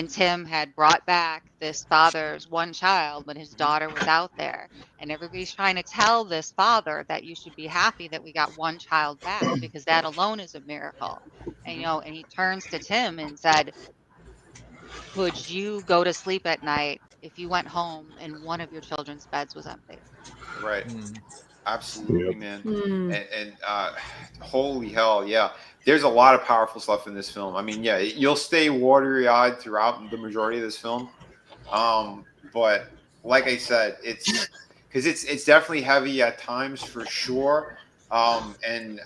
Tim had brought back this father's one child when his daughter was out there, and everybody's trying to tell this father that you should be happy that we got one child back because that alone is a miracle. And and he turns to Tim and said, "Could you go to sleep at night if you went home and one of your children's beds was empty?" Right. Absolutely, man. And holy hell, yeah. There's a lot of powerful stuff in this film. I mean, you'll stay watery-eyed throughout the majority of this film. But like I said, it's definitely heavy at times for sure. And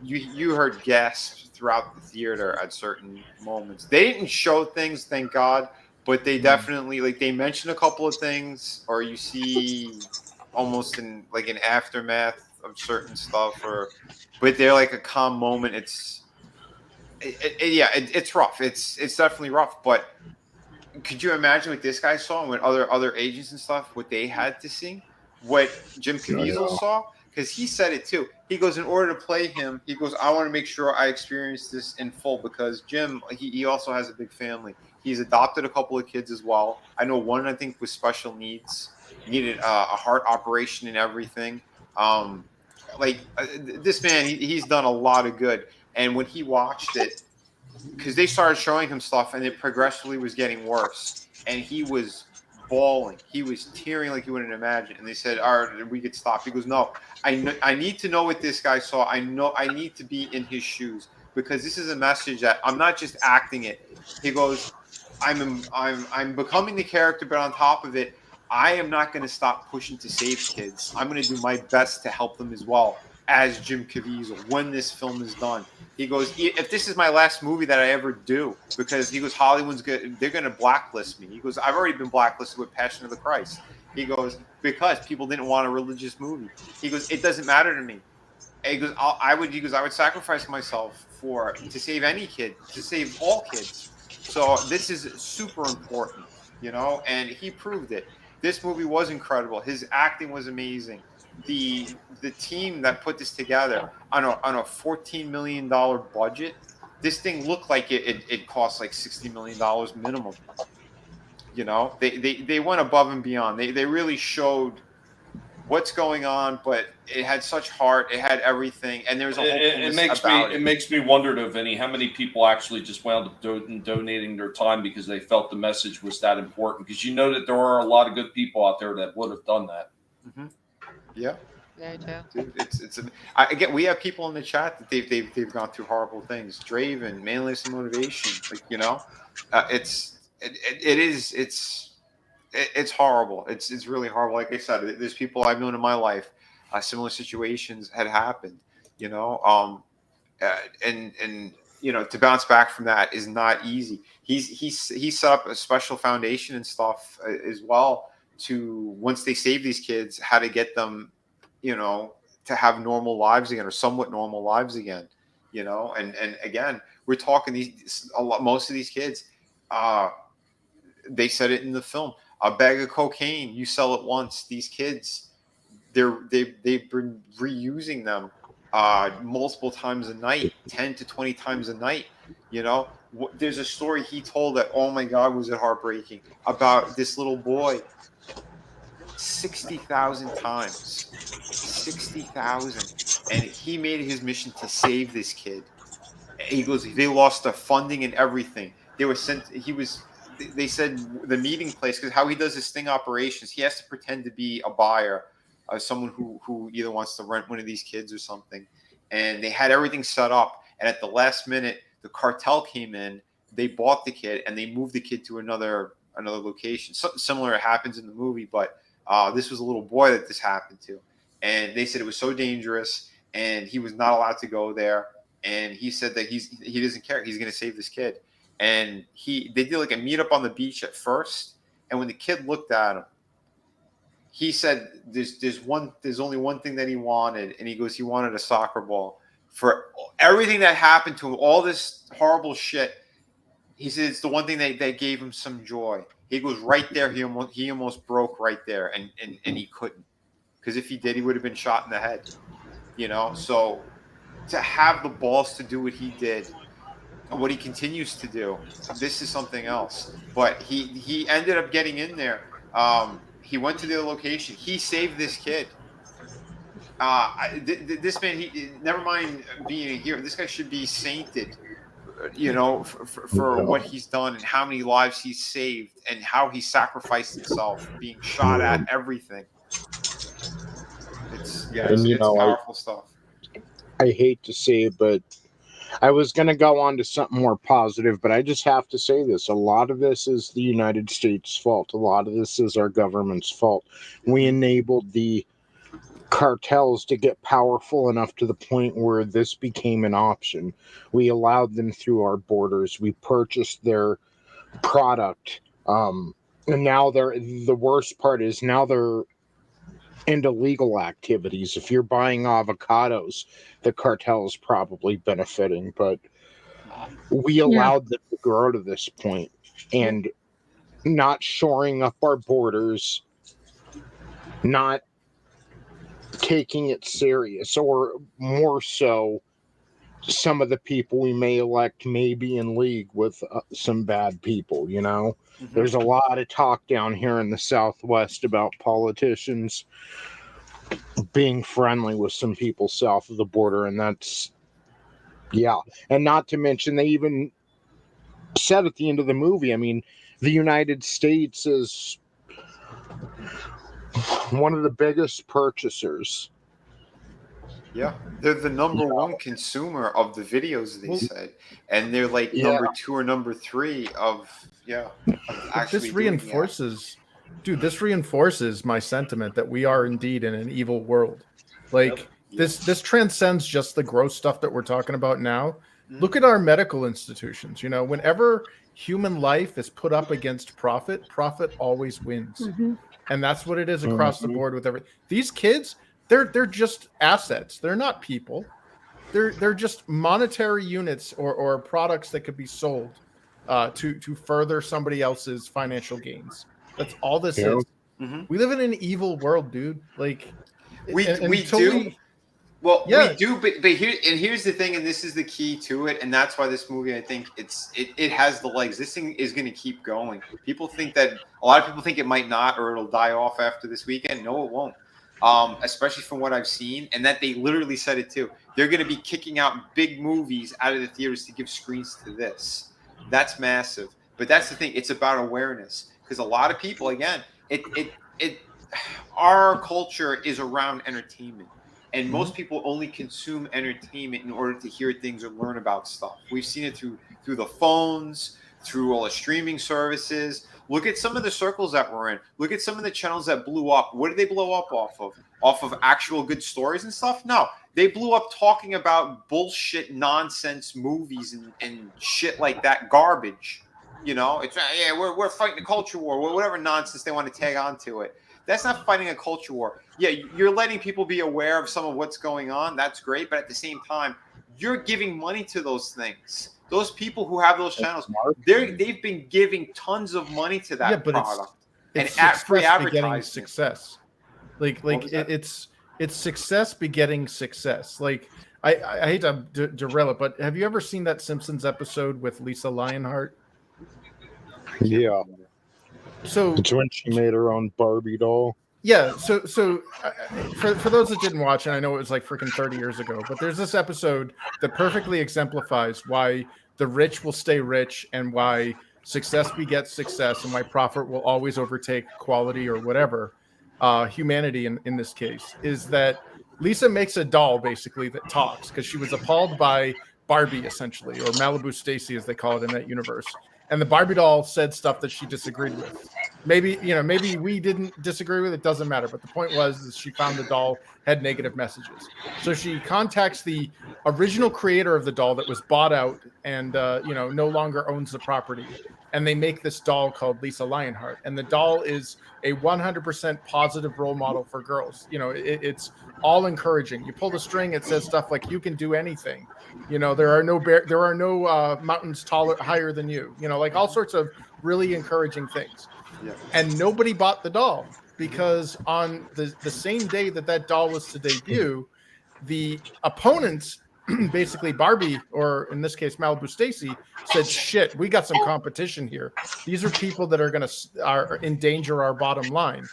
you heard gasps throughout the theater at certain moments. They didn't show things, thank God, but they definitely, they mentioned a couple of things, or you see almost in an aftermath of certain stuff, but they're like a calm moment. It's rough. It's definitely rough, but could you imagine what this guy saw and what other agents and stuff, what they had to see, what Jim Caviezel saw? Because he said it too. He goes, in order to play him, he goes, I want to make sure I experience this in full, because Jim, he also has a big family. He's adopted a couple of kids as well. I know one, I think, with special needs, needed a heart operation and everything. This man, he's done a lot of good. And when he watched it, because they started showing him stuff and it progressively was getting worse, and he was bawling, he was tearing like you wouldn't imagine, and they said, all right, we could stop. He goes, no, I need to know what this guy saw. I know I need to be in his shoes, because this is a message that I'm not just acting it. He goes, I'm becoming the character, but on top of it, I am not going to stop pushing to save kids. I'm going to do my best to help them as well as Jim Caviezel when this film is done. He goes, if this is my last movie that I ever do, because he goes, Hollywood's good, they're going to blacklist me. He goes, I've already been blacklisted with Passion of the Christ. He goes, because people didn't want a religious movie. He goes, it doesn't matter to me. And he goes, I would sacrifice myself to save any kid, to save all kids. So this is super important, and he proved it. This movie was incredible. His acting was amazing. The team that put this together on a $14 million budget, this thing looked like it cost like $60 million minimum. They went above and beyond. They really showed what's going on, but it had such heart. It had everything, and there's a whole it makes me wonder, though, Vinny, how many people actually just wound up donating their time because they felt the message was that important. Because that there are a lot of good people out there that would have done that. Mm-hmm. Yeah. Very true. Dude, again, we have people in the chat that they've gone through horrible things. Draven, Manliness and Motivation, it's horrible. It's really horrible. Like I said, there's people I've known in my life, similar situations had happened. And to bounce back from that is not easy. He set up a special foundation and stuff as well to, once they save these kids, how to get them, to have normal lives again, or somewhat normal lives again. And again, we're talking most of these kids. They said it in the film. A bag of cocaine, you sell it once. These kids, they've been reusing them multiple times a night, 10 to 20 times a night. There's a story he told that, oh my God, was it heartbreaking, about this little boy 60,000 times. 60,000. And he made it his mission to save this kid. He goes, they lost their funding and everything. They said the meeting place, because how he does his sting operations, he has to pretend to be a buyer, someone who either wants to rent one of these kids or something. And they had everything set up. And at the last minute, the cartel came in, they bought the kid, and they moved the kid to another location. Something similar happens in the movie, but this was a little boy that this happened to. And they said it was so dangerous, and he was not allowed to go there. And he said that he doesn't care. He's going to save this kid. And they did like a meetup on the beach at first. And when the kid looked at him, he said there's only one thing that he wanted. And he goes, he wanted a soccer ball. For everything that happened to him, all this horrible shit, he said it's the one thing that gave him some joy. He goes, right there, he almost broke right there, and he couldn't. Because if he did, he would have been shot in the head. So to have the balls to do what he did, and what he continues to do, this is something else. But he ended up getting in there. He went to the location. He saved this kid. This man, never mind being a hero, this guy should be sainted, for what he's done and how many lives he's saved and how he sacrificed himself, being shot at, everything. It's powerful stuff. I hate to say it, but I was going to go on to something more positive, but I just have to say this. A lot of this is the United States' fault. A lot of this is our government's fault. We enabled the cartels to get powerful enough to the point where this became an option. We allowed them through our borders. We purchased their product. And now the worst part is now they're into legal activities. If you're buying avocados, the cartel is probably benefiting, but we allowed them to grow to this point. And not shoring up our borders, not taking it serious, or more so, some of the people we may elect may be in league with some bad people, you know? Mm-hmm. There's a lot of talk down here in the Southwest about politicians being friendly with some people south of the border, and that's, yeah. And not to mention, they even said at the end of the movie, I mean, the United States is one of the biggest purchasers. Yeah, they're the number one consumer of the videos, they said, and they're like number 2 or number 3 of actually this doing reinforces, dude. This reinforces my sentiment that we are indeed in an evil world. Like this transcends just the gross stuff that we're talking about now. Look at our medical institutions. You know, whenever human life is put up against profit, profit always wins. And that's what it is across the board with everything. These kids, they're just assets. They're not people. They're just monetary units or products that could be sold to further somebody else's financial gains. That's all this is. We live in an evil world, dude. Like we do. But here's the thing, and this is the key to it, and that's why this movie, I think it has the legs. This thing is going to keep going. People think that a lot of people think it might not, or it'll die off after this weekend. No, it won't. Especially from what I've seen, and that they literally said it too. They're going to be kicking out big movies out of the theaters to give screens to this. That's massive. But that's the thing. It's about awareness, because a lot of people, again, our culture is around entertainment. And most people only consume entertainment in order to hear things or learn about stuff. We've seen it through the phones, through all the streaming services. Look at some of the circles that we're in. Look at some of the channels that blew up. What did they blow up off of? Off of actual good stories and stuff? No. They blew up talking about bullshit, nonsense movies and shit like that. Garbage. You know? It's we're fighting a culture war. Whatever nonsense they want to tag onto it. That's not fighting a culture war. Yeah, you're letting people be aware of some of what's going on. That's great. But at the same time, you're giving money to those things. Those people who have those channels, they've been giving tons of money to that product. It's and free success begetting advertising. Success. It's success begetting success. Like I hate to derail it, but have you ever seen that Simpsons episode with Lisa Lionheart? Yeah. So it's when she made her own Barbie doll. Yeah, so for those that didn't watch, and I know it was like freaking 30 years ago, but there's this episode that perfectly exemplifies why the rich will stay rich and why success begets success and why profit will always overtake quality or whatever, humanity in this case, is that Lisa makes a doll basically that talks because she was appalled by Barbie essentially, or Malibu Stacy as they call it in that universe. And the Barbie doll said stuff that she disagreed with. Maybe we didn't disagree with it. Doesn't matter. But the point was she found the doll had negative messages. So she contacts the original creator of the doll that was bought out and, no longer owns the property. And they make this doll called Lisa Lionheart. And the doll is a 100% positive role model for girls. It's all encouraging. You pull the string, it says stuff like, you can do anything. There are no mountains higher than you. Like all sorts of really encouraging things. Yeah. And nobody bought the doll because on the same day that doll was to debut, the opponents, basically Barbie, or in this case Malibu Stacy, said, "Shit, we got some competition here. These are people that are endanger our bottom line,"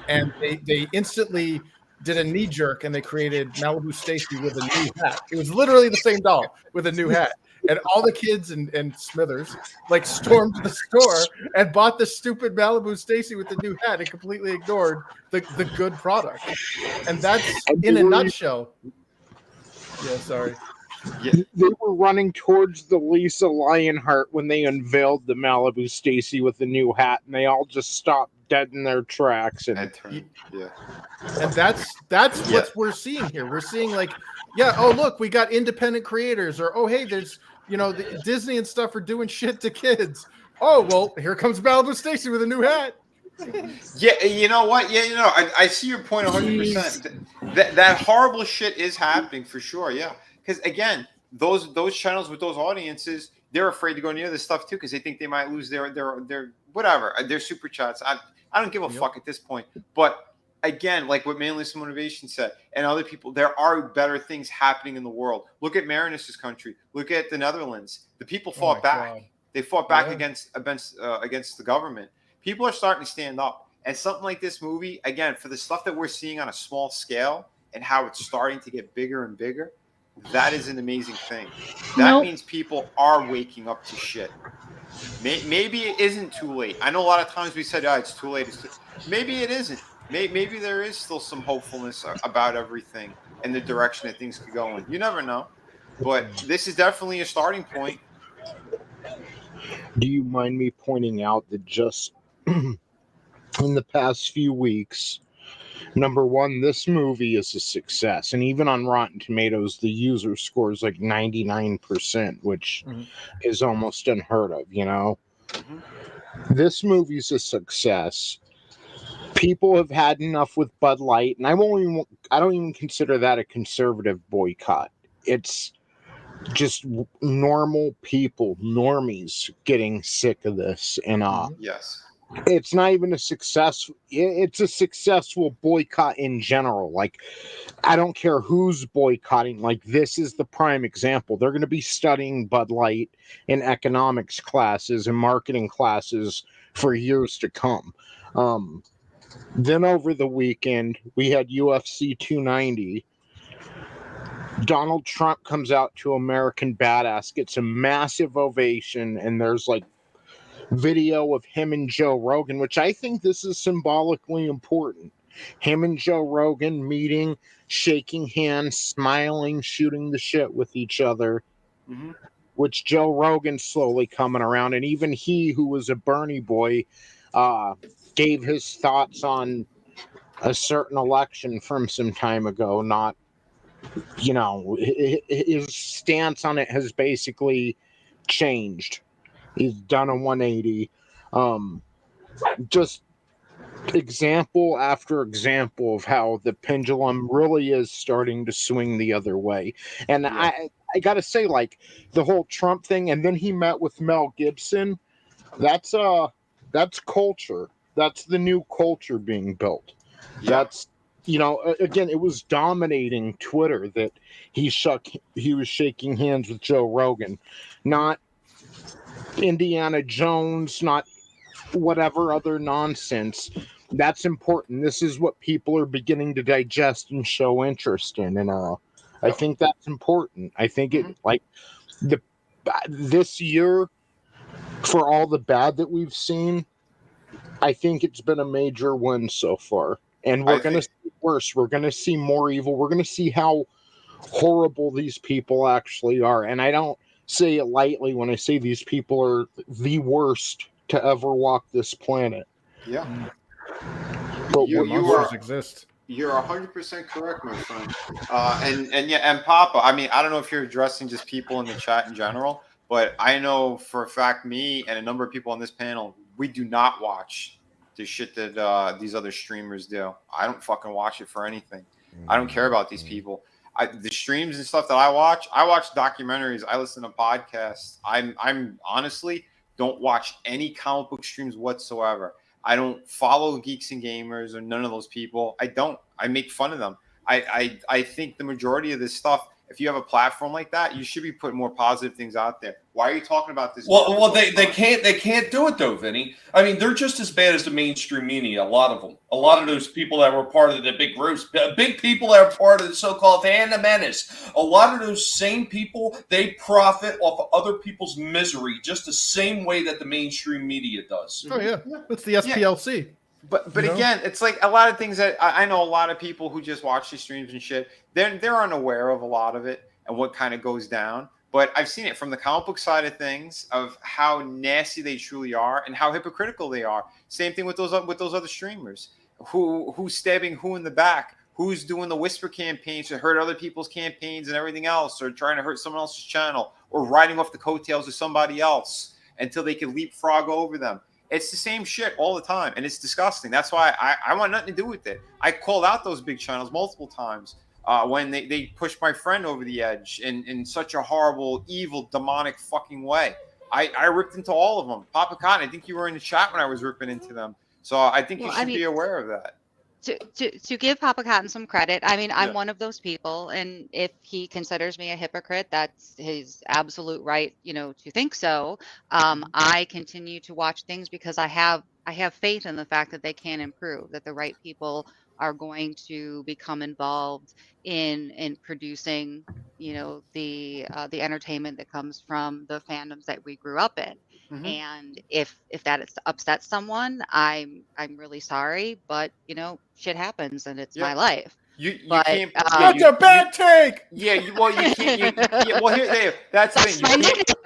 and they instantly did a knee jerk and they created Malibu Stacy with a new hat. It was literally the same doll with a new hat. And all the kids and Smithers stormed the store and bought the stupid Malibu Stacy with the new hat and completely ignored the good product. And that's in a nutshell. Yeah, sorry. Yeah. They were running towards the Lisa Lionheart when they unveiled the Malibu Stacy with the new hat, and they all just stopped dead in their tracks. And that's what we're seeing here. We're seeing look, we got independent creators, or hey, there's the Disney and stuff are doing shit to kids. Oh well, here comes Malibu Stacy with a new hat. Yeah, you know what? Yeah, I see your point 100%. That horrible shit is happening for sure. Yeah, because again, those channels with those audiences, they're afraid to go near this stuff too because they think they might lose their whatever. They're super chats. I don't give a fuck at this point. But again, like what Manliness and Motivation said, and other people, there are better things happening in the world. Look at Marinus' country. Look at the Netherlands. The people fought back. God. They fought back against the government. People are starting to stand up. And something like this movie, again, for the stuff that we're seeing on a small scale and how it's starting to get bigger and bigger, that is an amazing thing. That means people are waking up to shit. Maybe it isn't too late. I know a lot of times we said, it's too late. Maybe it isn't. Maybe there is still some hopefulness about everything and the direction that things could go in. You never know. But this is definitely a starting point. Do you mind me pointing out that just in the past few weeks, number one, this movie is a success. And even on Rotten Tomatoes, the user score is like 99%, which is almost unheard of, you know? This movie's a success. People have had enough with Bud Light, and I don't even consider that a conservative boycott. It's just normal people, normies, getting sick of this. And yes, it's not even a success. It's a successful boycott in general. Like, I don't care who's boycotting. Like, this is the prime example. They're going to be studying Bud Light in economics classes and marketing classes for years to come. Then over the weekend, we had UFC 290. Donald Trump comes out to American Badass, gets a massive ovation, and there's like video of him and Joe Rogan, which I think this is symbolically important. Him and Joe Rogan meeting, shaking hands, smiling, shooting the shit with each other, which Joe Rogan's slowly coming around. And even he, who was a Bernie boy, gave his thoughts on a certain election from some time ago. Not, you know, his stance on it has basically changed. He's done a 180. Just example after example of how the pendulum really is starting to swing the other way. And I gotta say, like, the whole Trump thing, and then he met with Mel Gibson. That's culture. That's the new culture being built. That's, you know, again, it was dominating Twitter that he was shaking hands with Joe Rogan, not Indiana Jones, not whatever other nonsense. That's important. This is what people are beginning to digest and show interest in, and I think that's important. I think it, like, this year, for all the bad that we've seen, I think it's been a major win so far. And we're going to see worse. We're going to see more evil. We're going to see how horrible these people actually are. And I don't say it lightly when I say these people are the worst to ever walk this planet. Yeah. But monsters exist. You're 100% correct, my friend. And Papa, I mean, I don't know if you're addressing just people in the chat in general, but I know for a fact, me and a number of people on this panel, we do not watch the shit that these other streamers do. I don't fucking watch it for anything. I don't care about these people. The streams and stuff that I watch documentaries. I listen to podcasts. I'm honestly don't watch any comic book streams whatsoever. I don't follow Geeks and Gamers or none of those people. I don't. I make fun of them. I think the majority of this stuff, if you have a platform like that, you should be putting more positive things out there. Why are you talking about this? Well, they can't do it though, Vinny. I mean, they're just as bad as the mainstream media. A lot of them, a lot of those people that were part of the big groups, big people that are part of the so-called Phantom Menace. A lot of those same people, they profit off of other people's misery, just the same way that the mainstream media does. Oh yeah, it's the SPLC. Yeah. But again, it's like a lot of things that I know a lot of people who just watch the streams and shit, they're unaware of a lot of it and what kind of goes down. But I've seen it from the comic book side of things, of how nasty they truly are and how hypocritical they are. Same thing with those other streamers. Who's stabbing who in the back? Who's doing the whisper campaigns to hurt other people's campaigns and everything else, or trying to hurt someone else's channel, or riding off the coattails of somebody else until they can leapfrog over them. It's the same shit all the time, and it's disgusting. That's why I want nothing to do with it. I called out those big channels multiple times when they pushed my friend over the edge in such a horrible, evil, demonic fucking way. I ripped into all of them. Papa Cotton, I think you were in the chat when I was ripping into them. So I think you should be aware of that. To give Papa Cotton some credit, I mean, I'm Yeah. one of those people, and if he considers me a hypocrite, that's his absolute right, to think so. I continue to watch things because I have faith in the fact that they can improve, that the right people are going to become involved in producing, the entertainment that comes from the fandoms that we grew up in. And if that upsets someone, I'm really sorry, but shit happens and it's my life. You But can't. That's a bad take. Yeah, well, you can't. Well, here, Dave. That's the that's thing. my You can't. negative,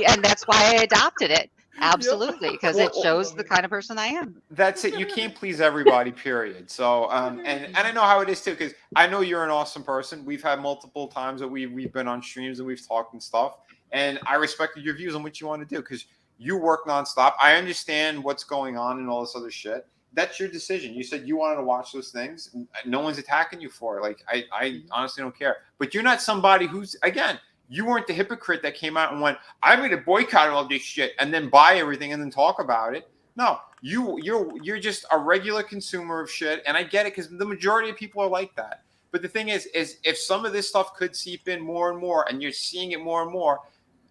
and that's why I adopted it. Absolutely, because it shows the kind of person I am. That's it. You can't please everybody, period. So, and I know how it is too, because I know you're an awesome person. We've had multiple times that we've been on streams and we've talked and stuff, and I respected your views on what you want to do because you work nonstop. I understand what's going on and all this other shit. That's your decision. You said you wanted to watch those things. No one's attacking you for it. Like I honestly don't care. But you're not somebody who's, again, you weren't the hypocrite that came out and went, I'm going to boycott all this shit and then buy everything and then talk about it. No, you're just a regular consumer of shit, and I get it because the majority of people are like that. But the thing is if some of this stuff could seep in more and more, and you're seeing it more and more,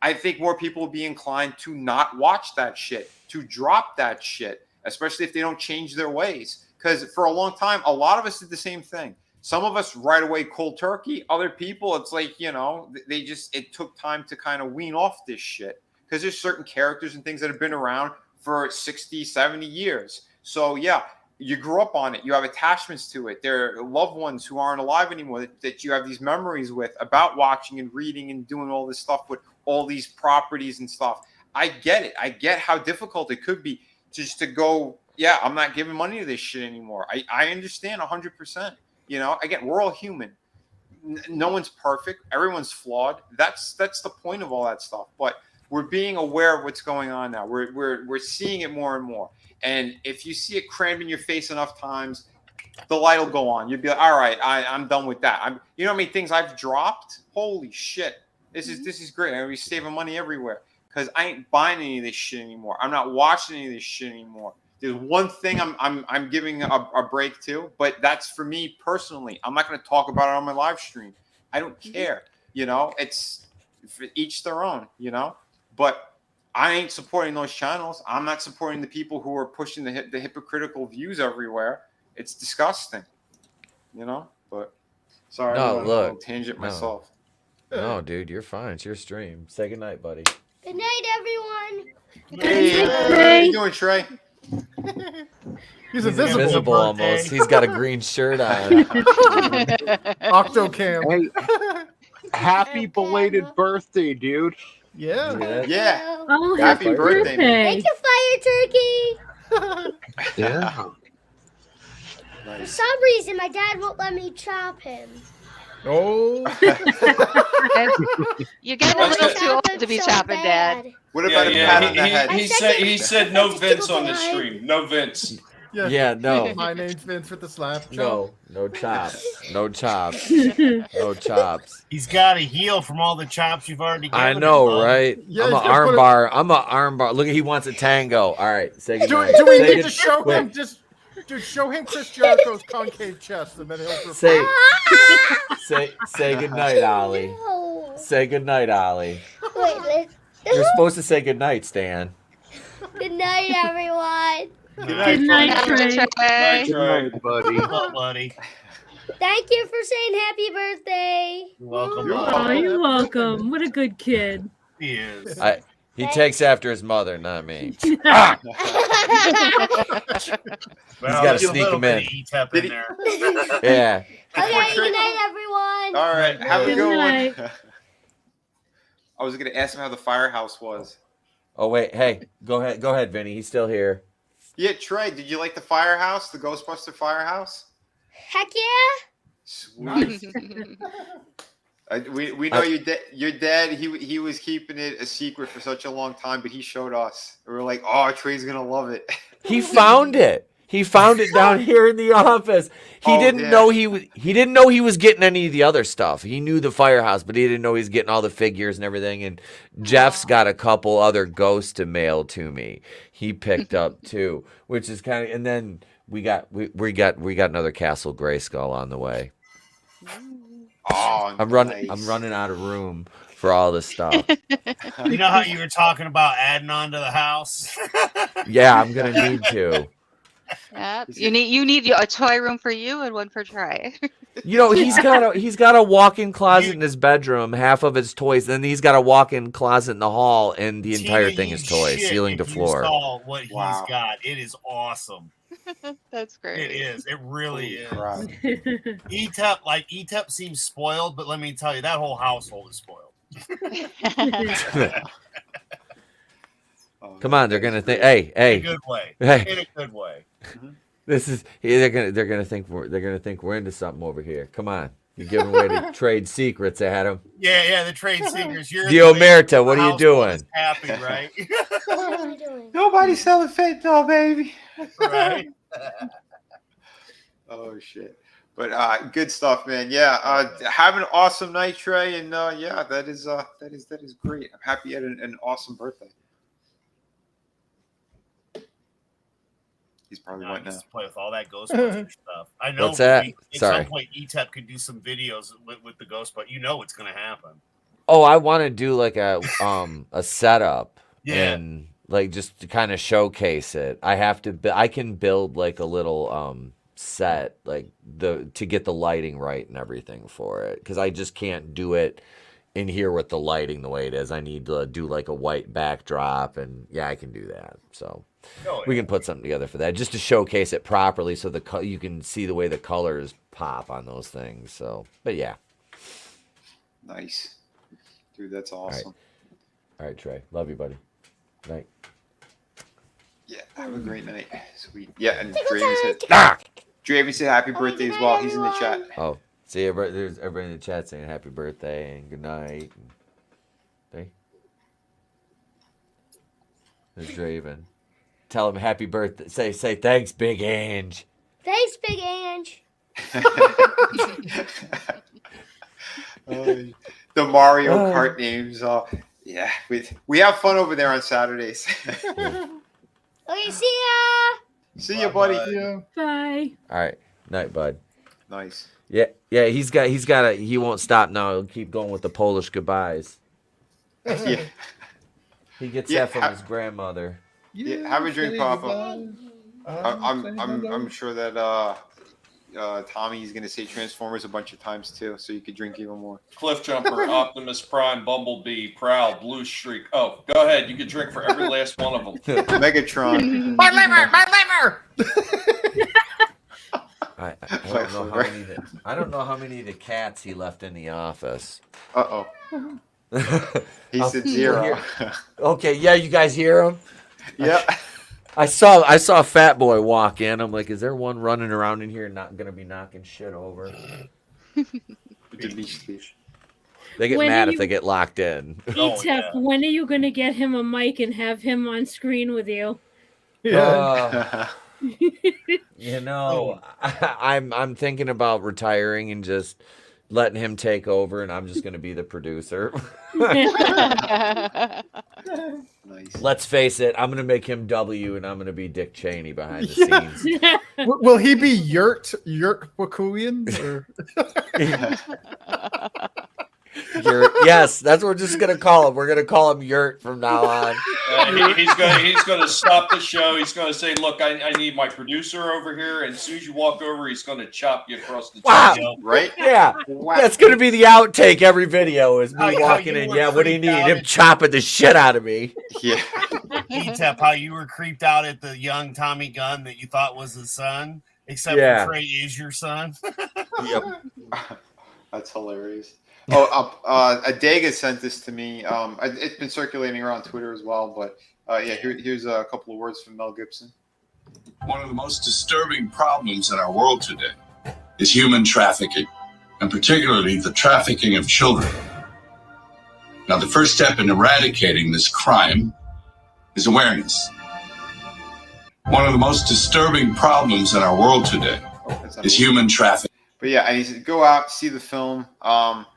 I think more people will be inclined to not watch that shit, to drop that shit, especially if they don't change their ways. Because for a long time, a lot of us did the same thing. Some of us right away cold turkey. Other people, it's like, it took time to kind of wean off this shit. Because there's certain characters and things that have been around for 60, 70 years. So, yeah, you grew up on it. You have attachments to it. There are loved ones who aren't alive anymore that you have these memories with about watching and reading and doing all this stuff with all these properties and stuff. I get it. I get how difficult it could be just to go, yeah, I'm not giving money to this shit anymore. I understand 100%. Again, we're all human. No one's perfect. Everyone's flawed. That's the point of all that stuff. But we're being aware of what's going on now. We're seeing it more and more. And if you see it crammed in your face enough times, the light will go on. You'll be like, all right, I'm done with that. You know how many things I've dropped? Holy shit. This is great. I'm gonna be saving money everywhere because I ain't buying any of this shit anymore. I'm not watching any of this shit anymore. There's one thing I'm giving a break to, but that's for me personally. I'm not going to talk about it on my live stream. I don't care. It's for each their own. But I ain't supporting those channels. I'm not supporting the people who are pushing the hypocritical views everywhere. It's disgusting. But sorry, No, I'm look, on a tangent myself. No, dude, you're fine. It's your stream. Say goodnight, buddy. Good night, everyone. Hey, how you doing, Trey? He's invisible. Invisible almost. He's got a green shirt on. Octocam. Hey, happy belated birthday, dude. Yeah. Yeah. Oh, Happy birthday, man. Thank you, Fire Turkey. Yeah. For some reason, my dad won't let me chop him. Oh. You're getting a little too old to be chopping, Dad. What about a pat on the head? He said no Vince on the stream. No Vince. Yeah, no. My name's Vince with the slap. No chops. No chops. No chops. He's got to heal from all the chops you've already given I him, know, Bob. right? Yeah, I'm an he's gonna put armbar. I'm an armbar. Look, he wants a tango. All right, say goodnight. Do we Say need to show wait. him Dude, show him Chris Jericho's concave chest, and then he'll Say goodnight, Ollie. No. Say goodnight, Ollie. Wait, You're supposed to say goodnight, Stan. Good night, everyone. Good night, Trey. Night, Trey. buddy. Oh, buddy. Thank you for saying happy birthday. You're welcome. Oh, you're welcome. What a good kid. He is. He takes after his mother, not me. He's Well, gotta there's a sneak little him bit in. of E-Tep in there. Yeah. Okay, good night, everyone. All right, have a Good good night. one. I was going to ask him how the firehouse was. Oh wait, hey, go ahead, Vinny. He's still here. Yeah, Trey, did you like the firehouse, the Ghostbuster firehouse? Heck yeah. Sweet. We know your dad. He was keeping it a secret for such a long time, but he showed us. We were like, oh, Trey's gonna love it. He found it. He found it down here in the office. He didn't know he was getting any of the other stuff. He knew the firehouse, but he didn't know he was getting all the figures and everything. And Jeff's got a couple other ghosts to mail to me. He picked up too, which is kind of. And then we got another Castle Grayskull on the way. Oh, I'm running out of room for all this stuff. You know how you were talking about adding on to the house? Yeah, I'm gonna need to. Yep. You need a toy room for you and one for Trey. You know, he's got a walk-in closet in his bedroom, half of his toys. Then he's got a walk-in closet in the hall, and the entire thing is toys, ceiling to floor. You saw what he's got. It is awesome. That's great. It is. It really is. ETEP seems spoiled, but let me tell you, that whole household is spoiled. Come on, they're gonna think. Hey, in a good way. Hey, in a good way. This is. They're gonna think we're into something over here. Come on, you're giving away the trade secrets, Adam. Yeah, the trade secrets. You're the Omerta, what are you doing? Happy, right? What am I doing? Nobody's selling fentanyl, baby. Right. Oh shit. But good stuff, man. Yeah, have an awesome night, Trey, and yeah, that is great. I'm happy you had an awesome birthday. He's probably went now. Play with all that Ghostbusters stuff. I know. What's that? At Sorry. some point, ETEP could do some videos with the Ghost, but you know what's going to happen. Oh, I want to do like a setup, Yeah. and like just to kind of showcase it. I can build like a little set, like to get the lighting right and everything for it, because I just can't do it in here with the lighting the way it is. I need to do like a white backdrop, and yeah, I can do that. So we can put something together for that, just to showcase it properly, so you can see the way the colors pop on those things. So, but yeah, nice, dude. That's awesome. All right, Trey. Love you, buddy. Night. Yeah, have a great night. Sweet. Yeah, and Draven said happy birthday as well. He's in the chat. Oh, see, there's everybody in the chat saying happy birthday and good night. Hey, there's Draven. Tell him happy birthday. Say thanks, Big Ange. Thanks, Big Ange. The Mario Kart names. Yeah, we have fun over there on Saturdays. Okay, see ya. See you, buddy. Bye. All right, night, bud. Nice. Yeah. He won't stop now. He'll keep going with the Polish goodbyes. Yeah. He gets that from his grandmother. Yeah, have a drink, Papa. I'm sure that Tommy's gonna say Transformers a bunch of times too, so you could drink even more. Cliff Jumper, Optimus Prime, Bumblebee, Prowl, Blue Streak. Oh, go ahead. You can drink for every last one of them. Megatron. My liver! I don't know how many of the cats he left in the office. He said 0. Okay, yeah, you guys hear him? Yeah. I saw a fat boy walk in. I'm like, is there one running around in here not gonna be knocking shit over? They get mad if they get locked in. ETEP, when are you gonna get him a mic and have him on screen with you? Yeah. You know, I'm thinking about retiring and just letting him take over, and I'm just going to be the producer. Nice. Let's face it, I'm going to make him W, and I'm going to be Dick Cheney behind the scenes. Will he be Yurt Wakulian? Yes, that's what we're just going to call him. We're going to call him Yurt from now on. He's going to stop the show. He's going to say, look, I need my producer over here. And as soon as you walk over, he's going to chop you across the chest. Right? Yeah. That's going to be the outtake every video is me walking in. Yeah, what do you need? Him chopping the shit out of me. Yeah. ETEP, how you were creeped out at the young Tommy Gunn that you thought was his son, except for Trey is your son. Yep. That's hilarious. Adega sent this to me. It's been circulating around Twitter as well, but here's a couple of words from Mel Gibson. One of the most disturbing problems in our world today is human trafficking, and particularly the trafficking of children. Now, the first step in eradicating this crime is awareness. One of the most disturbing problems in our world today is human trafficking. But yeah, and he said, go out, see the film.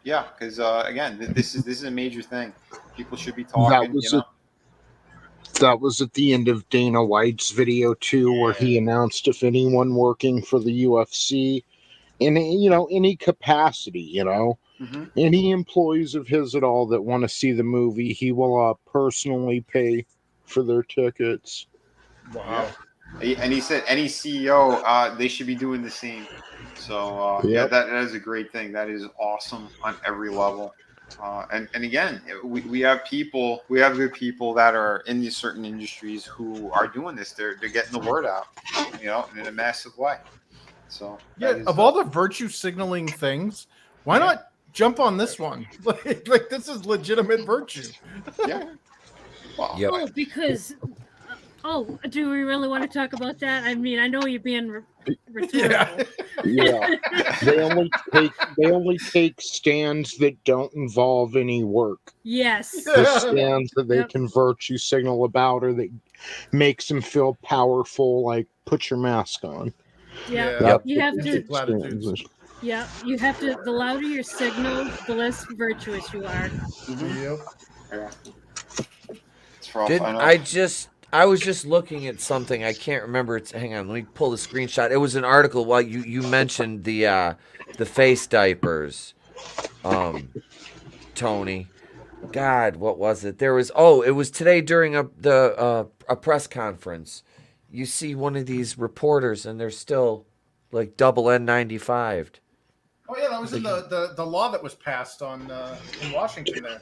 Yeah, because again, this is a major thing. People should be talking. That was at the end of Dana White's video too, where he announced if anyone working for the UFC in any capacity, any employees of his at all that want to see the movie, he will personally pay for their tickets. Wow. And he said any CEO, they should be doing the same. So yeah, that is a great thing. That is awesome on every level. And again, we have good people that are in these certain industries who are doing this. They're getting the word out, in a massive way. So yeah, of all the virtue signaling things, why not jump on this one? Like this is legitimate virtue. Yeah. Well, because do we really want to talk about that? I mean, I know you're being rhetorical. Yeah. They only take stands that don't involve any work. Yes. The stands that they can virtue signal about, or that makes them feel powerful, like put your mask on. Yeah. You have to. Yeah, you have to. The louder your signal, the less virtuous you are. I was just looking at something. I can't remember. Hang on, let me pull the screenshot. It was an article while you mentioned the face diapers, Tony. God, what was it? There was it was today during a press conference. You see one of these reporters, and they're still like double N95'd. Oh yeah, that was in the law that was passed on in Washington there.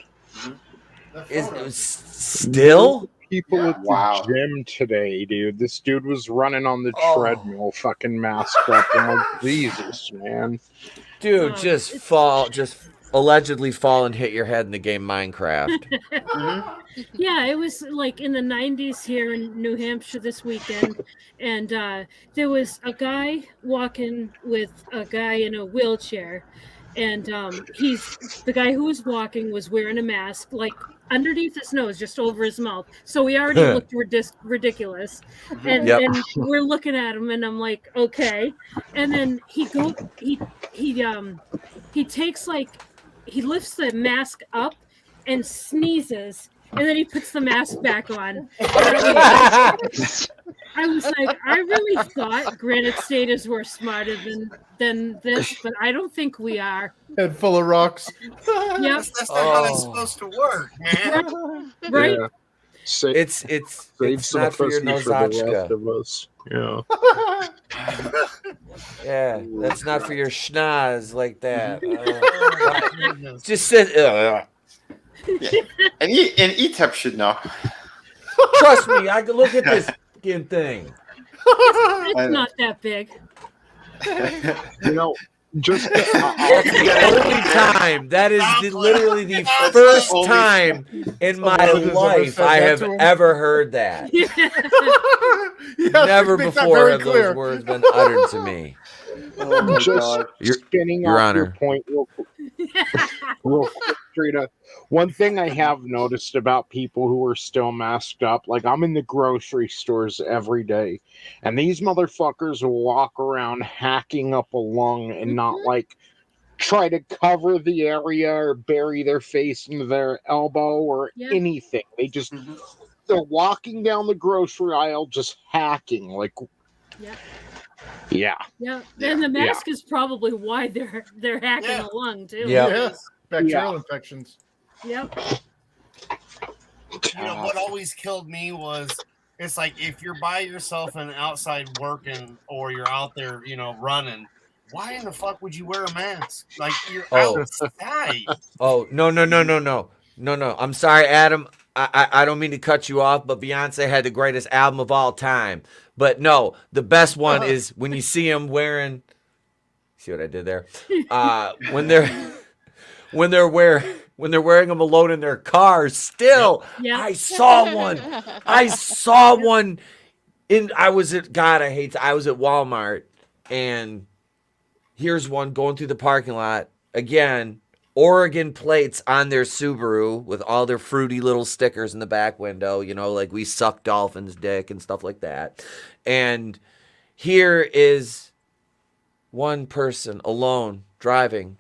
Is still people at the gym today, dude. This dude was running on the treadmill, fucking masked up. I'm like, Jesus, man. Dude, just allegedly fall and hit your head in the game Minecraft. Yeah, it was like in the 90s here in New Hampshire this weekend, and there was a guy walking with a guy in a wheelchair, and the guy who was walking was wearing a mask, like underneath his nose, just over his mouth. So he already looked ridiculous, and we're looking at him, and I'm like, okay. And then he takes he lifts the mask up and sneezes, and then he puts the mask back on. I was like, I really thought Granite Staters were smarter than this, but I don't think we are. Head full of rocks. Yep. That's not how it's supposed to work, man. Right? Yeah. It's not for your Nozochka. Yeah, that's not for your schnoz like that. Just sit. And ETEP should know. Trust me, I can look at this fucking thing. It's not that big. Just that's the only time. That is literally the first time in my life I have ever heard that. Never before have those words been uttered to me. Oh just spinning Your off Honor. your point real quick, Trina. One thing I have noticed about people who are still masked up, like I'm in the grocery stores every day, and these motherfuckers will walk around hacking up a lung and not try to cover the area or bury their face into their elbow or anything. They just they're walking down the grocery aisle just hacking Yeah. And the mask is probably why they're hacking a lung too. Bacterial infections. Yep. What always killed me was it's like if you're by yourself and outside working or you're out there, running, why in the fuck would you wear a mask? Like you're outside. Oh, no. I'm sorry, Adam. I don't mean to cut you off, but Beyonce had the greatest album of all time. But no, the best one is when you see him wearing. See what I did there? When they're wearing them alone in their cars. Still, I saw one. I was at Walmart, and here's one going through the parking lot again. Oregon plates on their Subaru with all their fruity little stickers in the back window, you know, like we suck dolphins' dick and stuff like that. And here is one person alone driving,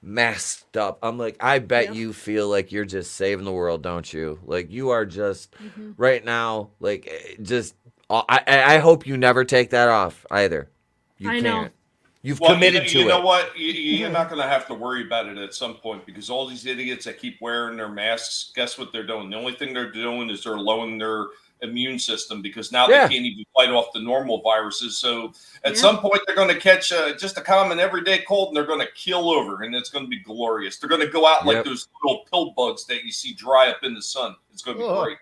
masked up. I'm like, I bet you feel like you're just saving the world, don't you? Like you are just right now, like just. I hope you never take that off either. You I can't. know. You've Well, committed to it. You know what? You're not going to have to worry about it at some point because all these idiots that keep wearing their masks, guess what they're doing? The only thing they're doing is they're lowering their immune system because now they can't even fight off the normal viruses. So at some point, they're going to catch just a common everyday cold and they're going to kill over, and it's going to be glorious. They're going to go out like those little pill bugs that you see dry up in the sun. It's going to be great.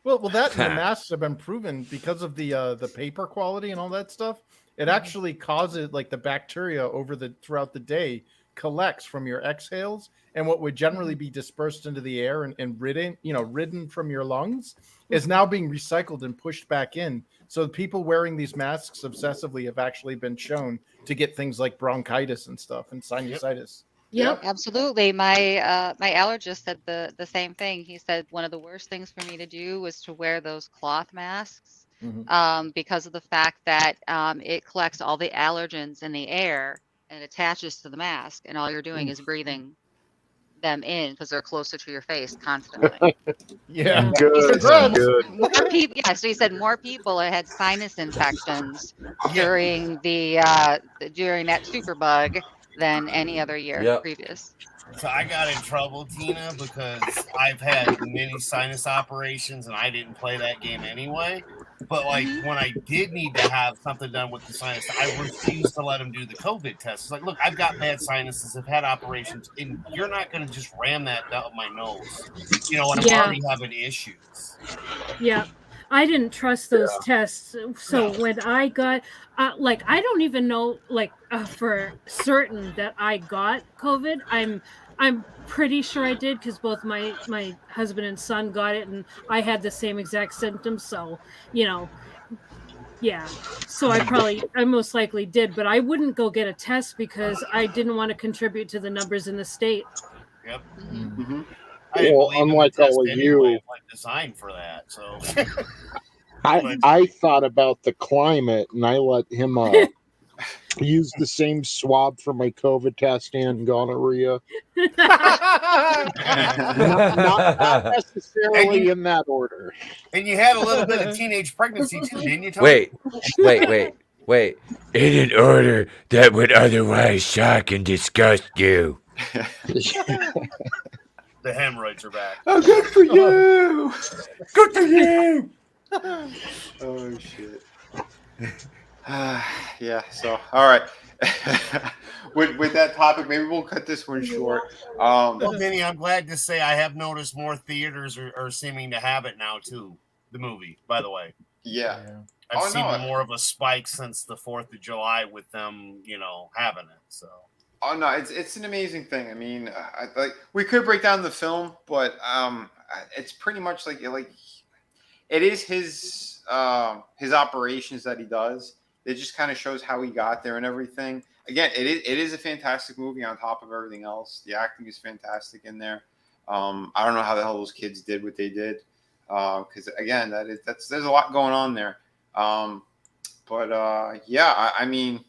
Well, that and the masks have been proven because of the paper quality and all that stuff. It actually causes like the bacteria throughout the day collects from your exhales, and what would generally be dispersed into the air and ridden from your lungs is now being recycled and pushed back in. So people wearing these masks obsessively have actually been shown to get things like bronchitis and stuff and sinusitis. Yep, absolutely. My my allergist said the same thing. He said one of the worst things for me to do was to wear those cloth masks because of the fact that it collects all the allergens in the air and attaches to the mask, and all you're doing is breathing them in because they're closer to your face constantly. Good. More people, so he said more people had sinus infections during during that superbug than any other year previous. So I got in trouble, Tina, because I've had many sinus operations and I didn't play that game anyway. But like when I did need to have something done with the sinus, I refused to let them do the COVID test. It's like, look, I've got bad sinuses, I've had operations, and you're not going to just ram that down my nose, when I'm already having issues. Yeah. I didn't trust those tests. So when I got, I don't even know, for certain that I got COVID. I'm pretty sure I did because both my husband and son got it, and I had the same exact symptoms. So, So I most likely did, but I wouldn't go get a test because I didn't want to contribute to the numbers in the state. Yep. Well, unlike all of you, designed for that. So I thought about the climate, and I let him use the same swab for my COVID test and gonorrhea. not necessarily in that order. And you had a little bit of teenage pregnancy too, didn't you, Tony? Wait. In an order that would otherwise shock and disgust you. The hemorrhoids are back. Oh, good for you! Good for you! Oh, shit. Yeah, so, all right. with that topic, maybe we'll cut this one short. Well, Vinny, I'm glad to say I have noticed more theaters are seeming to have it now, too. The movie, by the way. Yeah. I've seen more of a spike since the 4th of July with them, having it, so. Oh no, it's an amazing thing. I mean, we could break down the film, but it's pretty much like it is his operations that he does. It just kind of shows how he got there and everything. Again, it is a fantastic movie on top of everything else. The acting is fantastic in there. I don't know how the hell those kids did what they did, because again, there's a lot going on there. I mean.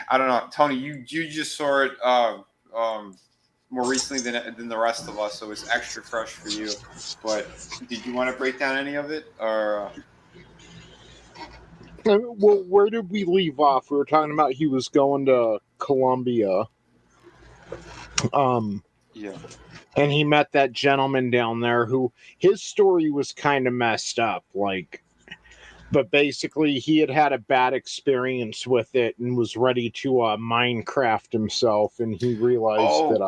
I don't know, Tony. You just saw it more recently than the rest of us, so it's extra fresh for you. But did you want to break down any of it, or? Well, where did we leave off? We were talking about he was going to Colombia. Yeah. And he met that gentleman down there who his story was kind of messed up, but basically he had a bad experience with it and was ready to Minecraft himself, and he realized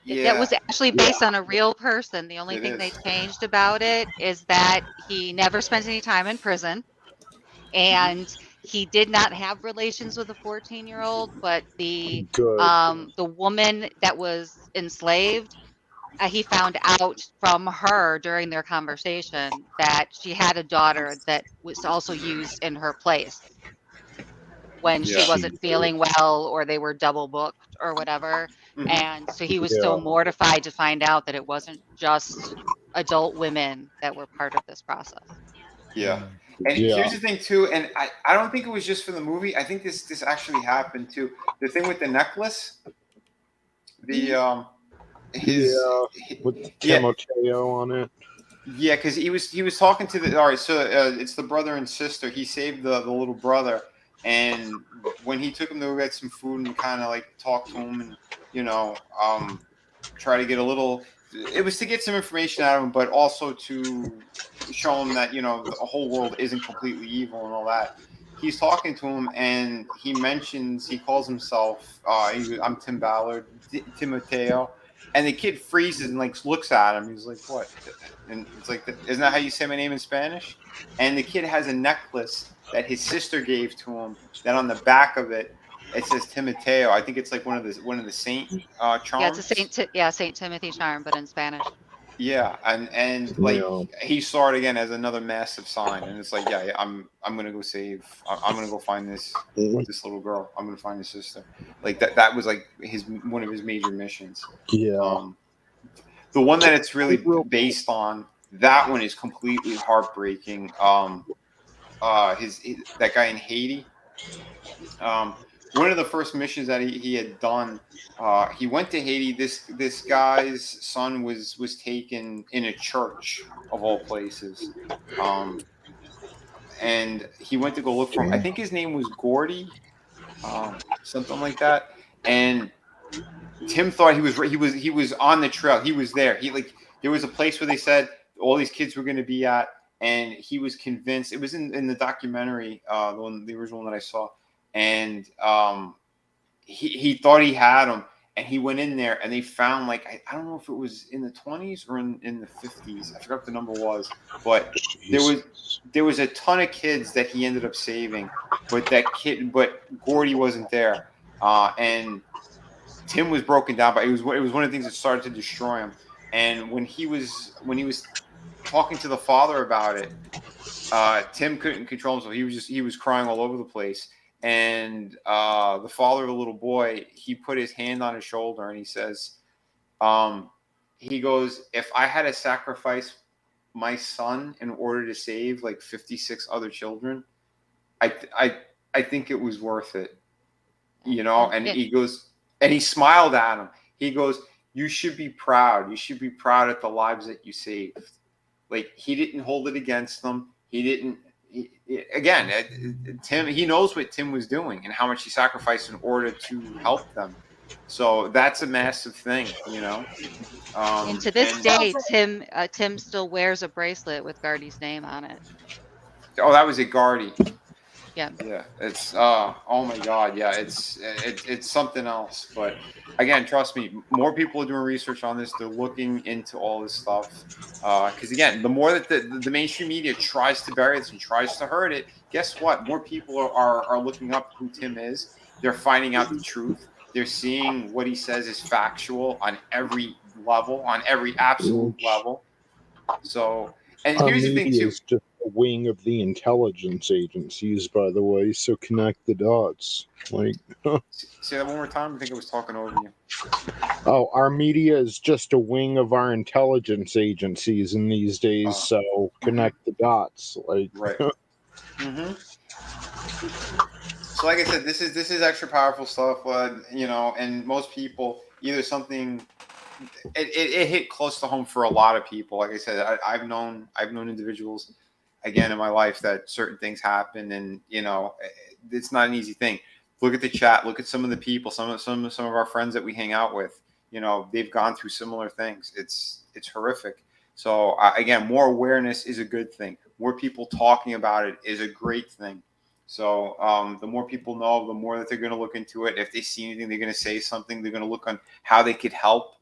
that was actually based on a real person. The only thing they changed about it is that he never spent any time in prison, and he did not have relations with a 14-year-old, but the woman that was enslaved, he found out from her during their conversation that she had a daughter that was also used in her place when she wasn't feeling well or they were double booked or whatever. And so he was so Yeah. mortified to find out that it wasn't just adult women that were part of this process. Yeah. And Yeah. here's the thing too, and I don't think it was just for the movie. I think this actually happened too. The thing with the necklace, the his With yeah. Timoteo on it. Yeah, because he was talking to the all right. So it's the brother and sister. He saved the little brother, and when he took him to go get some food and kind of like talk to him and try to get a little. It was to get some information out of him, but also to show him that the whole world isn't completely evil and all that. He's talking to him, and he calls himself. I'm Tim Ballard, Timoteo, and the kid freezes and like looks at him. He's like, "What?" And it's like, "Isn't that how you say my name in Spanish?" And the kid has a necklace that his sister gave to him. That on the back of it says Timoteo. I think it's like one of the saint charms. Yeah, it's a Saint Timothy charm, but in Spanish. Yeah, and like he saw it again as another massive sign, and it's like, yeah, I'm gonna go save. I'm gonna go find this little girl. I'm gonna find his sister. Like that was like one of his major missions. Yeah. The one that it's really based on, that one is completely heartbreaking. That guy in Haiti. One of the first missions that he had done. He went to Haiti. This guy's son was taken in a church of all places, and he went to go look for him. I think his name was Gordy, something like that. And Tim thought he was on the trail. He was there. There was a place where they said all these kids were going to be at, and he was convinced. It was in the documentary, the original one that I saw, and he thought he had them, and he went in there, and they found I don't know if it was in the 20s or in the 50s. I forgot what the number was, but there was a ton of kids that he ended up saving, but Gordy wasn't there, and Tim was broken down, but it was one of the things that started to destroy him. And when he was talking to the father about it, Tim couldn't control himself. He was crying all over the place. And the father of the little boy, he put his hand on his shoulder and he says, he goes, "If I had to sacrifice my son in order to save 56 other children, I think it was worth it." And he goes, and he smiled at him. He goes, "You should be proud. You should be proud at the lives that you saved." He didn't hold it against them. He didn't. Tim, he knows what Tim was doing and how much he sacrificed in order to help them. So that's a massive thing, And to this day, Tim still wears a bracelet with Gardy's name on it. Oh, that was it, Gardy. Yeah. Yeah. It's oh my God. Yeah. It's something else. But again, trust me, more people are doing research on this. They're looking into all this stuff. Because again, the more that the mainstream media tries to bury this and tries to hurt it, guess what? More people are looking up who Tim is. They're finding out the truth. They're seeing what he says is factual on every level, on every absolute level. So, and here's the thing too. Is just a wing of the intelligence agencies, by the way. So connect the dots. Say that one more time. I think I was talking over you. Oh, our media is just a wing of our intelligence agencies in these days. So connect the dots. Right. Mm-hmm. So, like I said, this is extra powerful stuff. And most people either something. It hit close to home for a lot of people. Like I said, I've known individuals again in my life that certain things happen, and it's not an easy thing. Look at the chat. Look at some of the people. Some of our friends that we hang out with. They've gone through similar things. It's horrific. So again, more awareness is a good thing. More people talking about it is a great thing. So the more people know, the more that they're going to look into it. If they see anything, they're going to say something. They're going to look on how they could help.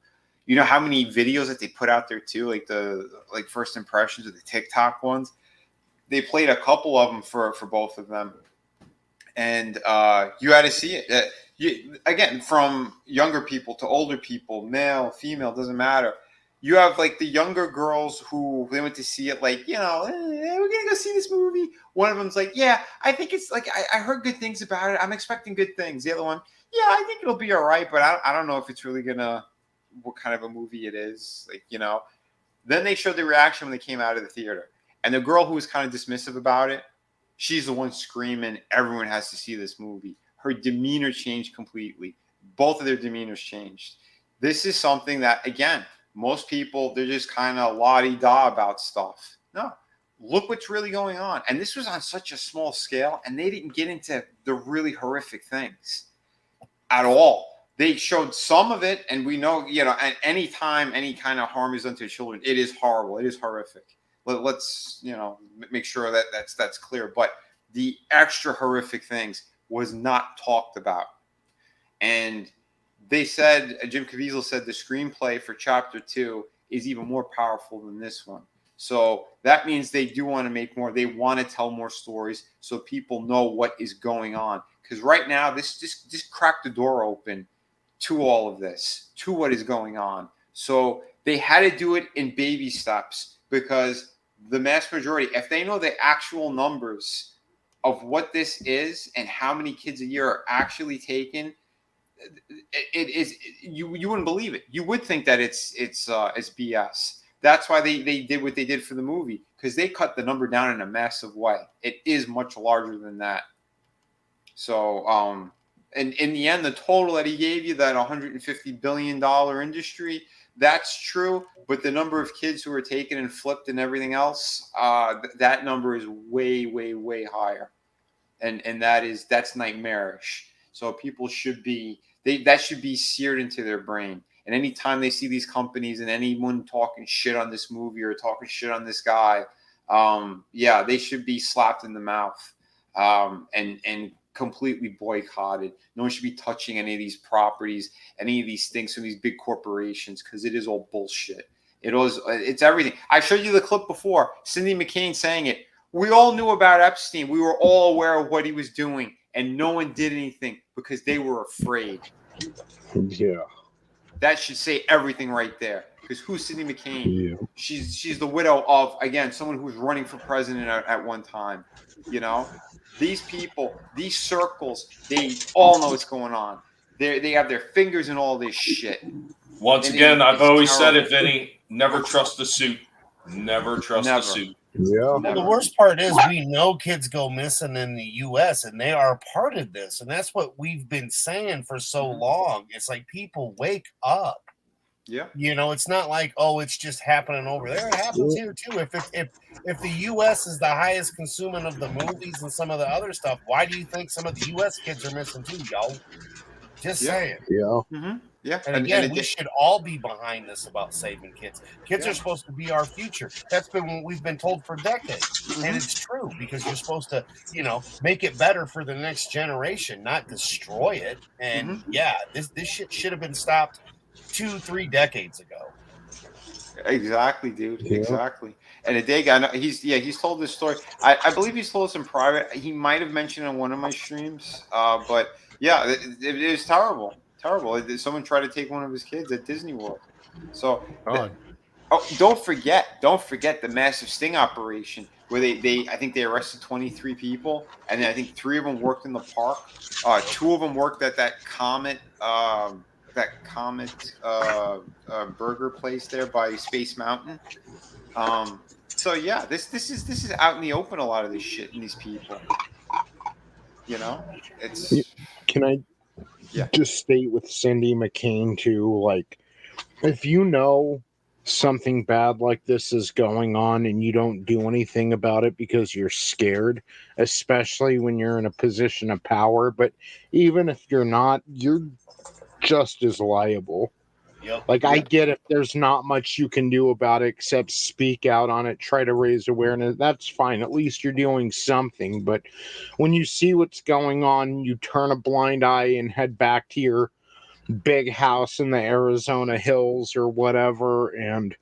You know how many videos that they put out there too, like the first impressions of the TikTok ones. They played a couple of them for both of them, and you had to see it. Again, from younger people to older people, male, female, doesn't matter. You have the younger girls who they went to see it, we're gonna go see this movie. One of them's like, yeah, I think it's I heard good things about it. I'm expecting good things. The other one, Yeah, I think it'll be all right, but I don't know if it's really gonna what kind of a movie it is. Like, you know. Then they showed the reaction when they came out of the theater. And the girl who was kind of dismissive about it, she's the one screaming, everyone has to see this movie. Her demeanor changed completely. Both of their demeanors changed. This is something that, again, most people, they're just kind of la-di-da about stuff. No, look what's really going on. And this was on such a small scale, and they didn't get into the really horrific things at all. They showed some of it, and we know, you know, at any time any kind of harm is done to children, it is horrible. It is horrific. Let's, you know, make sure that that's clear. But the extra horrific things was not talked about. And they said, Jim Caviezel said the screenplay for Chapter 2 is even more powerful than this one. So that means they do want to make more. They want to tell more stories so people know what is going on. Because right now, this just cracked the door open to all of this, to what is going on. So they had to do it in baby steps because the mass majority, if they know the actual numbers of what this is and how many kids a year are actually taken, it is you wouldn't believe it. You would think that it's BS. That's why they did what they did for the movie, because they cut the number down in a massive way. It is much larger than that. So and in the end, the total that he gave you, that $150 billion industry, that's true. But the number of kids who are taken and flipped and everything else, that number is way, way, way higher. And that's nightmarish. So people should be, that should be seared into their brain. And anytime they see these companies and anyone talking shit on this movie or talking shit on this guy, yeah, they should be slapped in the mouth and completely boycotted. No one should be touching any of these properties, any of these things from these big corporations, because it is all bullshit. It's everything. I showed you the clip before. Cindy McCain saying it. We all knew about Epstein. We were all aware of what he was doing, and no one did anything because they were afraid. Yeah. That should say everything right there. Because who's Cindy McCain? Yeah. She's the widow of, again, someone who was running for president at one time. You know, these people, these circles, they all know what's going on. They have their fingers in all this shit. Once again, I've always said it, Vinny. Never trust the suit. Never trust the suit. Yeah. Well, the worst part is we know kids go missing in the U.S. and they are a part of this, and that's what we've been saying for so long. It's like, people wake up. Yeah. You know, it's not like, oh, it's just happening over there. It happens here too. If the U.S. is the highest consumer of the movies and some of the other stuff, why do you think some of the U.S. kids are missing too, yo? Just saying. Yeah. Mm-hmm. Yeah. And again, we should all be behind this about saving kids. Kids are supposed to be our future. That's been what we've been told for decades. And it's true, because you're supposed to, you know, make it better for the next generation, not destroy it. And yeah, this shit should have been stopped 2-3 decades ago. Exactly, dude. Yeah. Exactly. And a day guy, he's told this story. I believe he's told us in private. He might have mentioned it on one of my streams. But yeah, it is terrible. Terrible. Someone tried to take one of his kids at Disney World. So don't forget the massive sting operation where I think they arrested 23 people, and then I think 3 of them worked in the park. 2 of them worked at that Comet burger place there by Space Mountain. So yeah, this is out in the open, a lot of this shit and these people. You know, it's. Can I just state with Cindy McCain too, like, if you know something bad like this is going on and you don't do anything about it because you're scared, especially when you're in a position of power, but even if you're not, you're just as liable. Like, I get if there's not much you can do about it except speak out on it, try to raise awareness. That's fine. At least you're doing something. But when you see what's going on, you turn a blind eye and head back to your big house in the Arizona hills or whatever and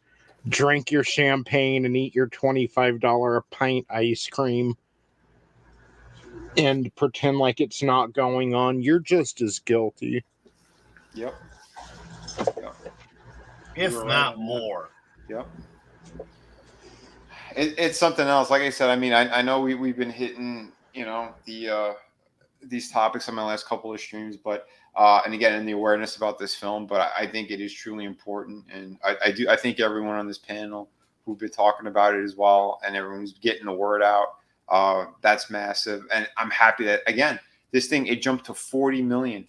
drink your champagne and eat your $25 a pint ice cream and pretend like it's not going on, you're just as guilty. Yep. If not more. Yep. It's something else. Like I said, I mean, I know we've been hitting, you know, these topics on my last couple of streams, but and again, in the awareness about this film. But I think it is truly important, and I think everyone on this panel who've been talking about it as well, and everyone's getting the word out. That's massive, and I'm happy that again this thing it jumped to 40 million.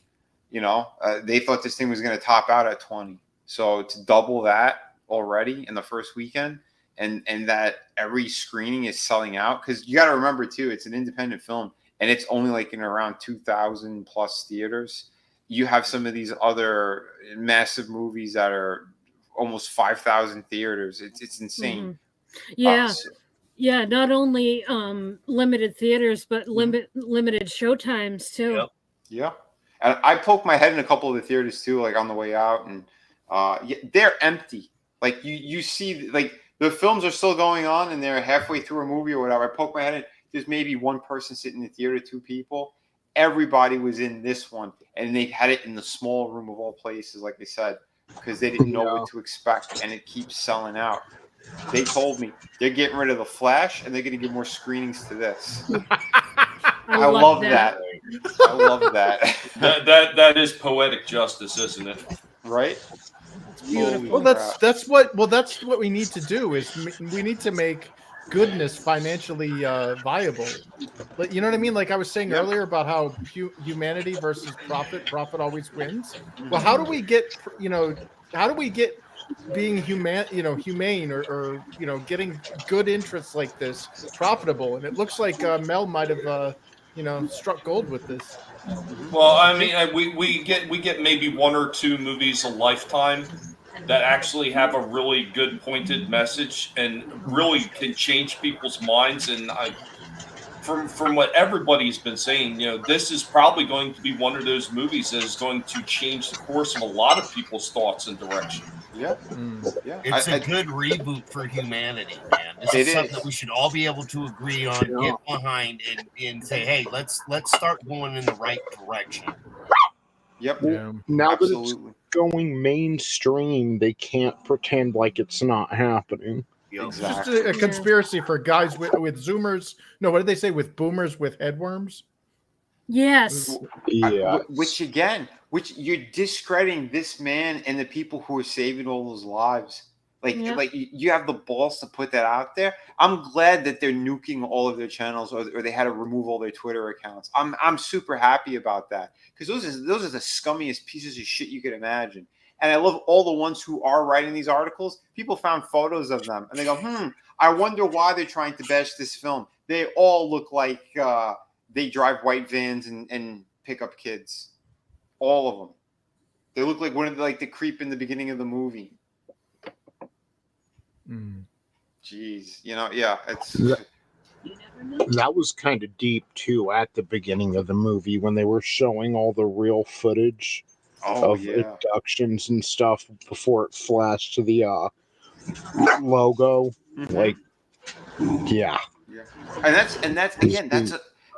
They thought this thing was going to top out at 20, so to double that already in the first weekend, and that every screening is selling out, because you got to remember too, it's an independent film, and it's only like in around 2,000 plus theaters. You have some of these other massive movies that are almost 5,000 theaters. It's insane. Yeah. Yeah, not only limited theaters, but limited showtimes too. Yep. Yeah. And I poked my head in a couple of the theaters too, like on the way out, and they're empty. Like you see, like the films are still going on, and they're halfway through a movie or whatever. I poked my head in. There's maybe one person sitting in the theater, 2 people. Everybody was in this one, and they had it in the small room of all places, like they said, because they didn't know what to expect, and it keeps selling out. They told me they're getting rid of The Flash, and they're going to give more screenings to this. I love that. I love that. that is poetic justice, isn't it? Right? Well, that's what we need to do. Is we need to make goodness financially viable. Like, you know what I mean? Like I was saying earlier about how humanity versus profit always wins. Well, how do we get being humane or getting good interests like this profitable? And it looks like Mel might have struck gold with this. Well, I mean, we get maybe 1 or 2 movies a lifetime that actually have a really good pointed message and really can change people's minds. And from what everybody's been saying, this is probably going to be one of those movies that is going to change the course of a lot of people's thoughts and direction. Yeah. It's a good reboot for humanity, man. This is something that we should all be able to agree on, get behind, and say, hey, let's start going in the right direction. Yep. Now that it's going mainstream, they can't pretend like it's not happening. Exactly. It's just a conspiracy for guys with Zoomers. No, what did they say? With boomers with headworms? Yes. Yeah. Which you're discrediting this man and the people who are saving all those lives. Like you have the balls to put that out there. I'm glad that they're nuking all of their channels, or they had to remove all their Twitter accounts. I'm super happy about that, because those are the scummiest pieces of shit you could imagine. And I love all the ones who are writing these articles. People found photos of them, and they go, I wonder why they're trying to bash this film. They all look like they drive white vans and pick up kids. All of them. They look like one of the creep in the beginning of the movie. Jeez, it's that was kind of deep too at the beginning of the movie when they were showing all the real footage of abductions and stuff before it flashed to the logo.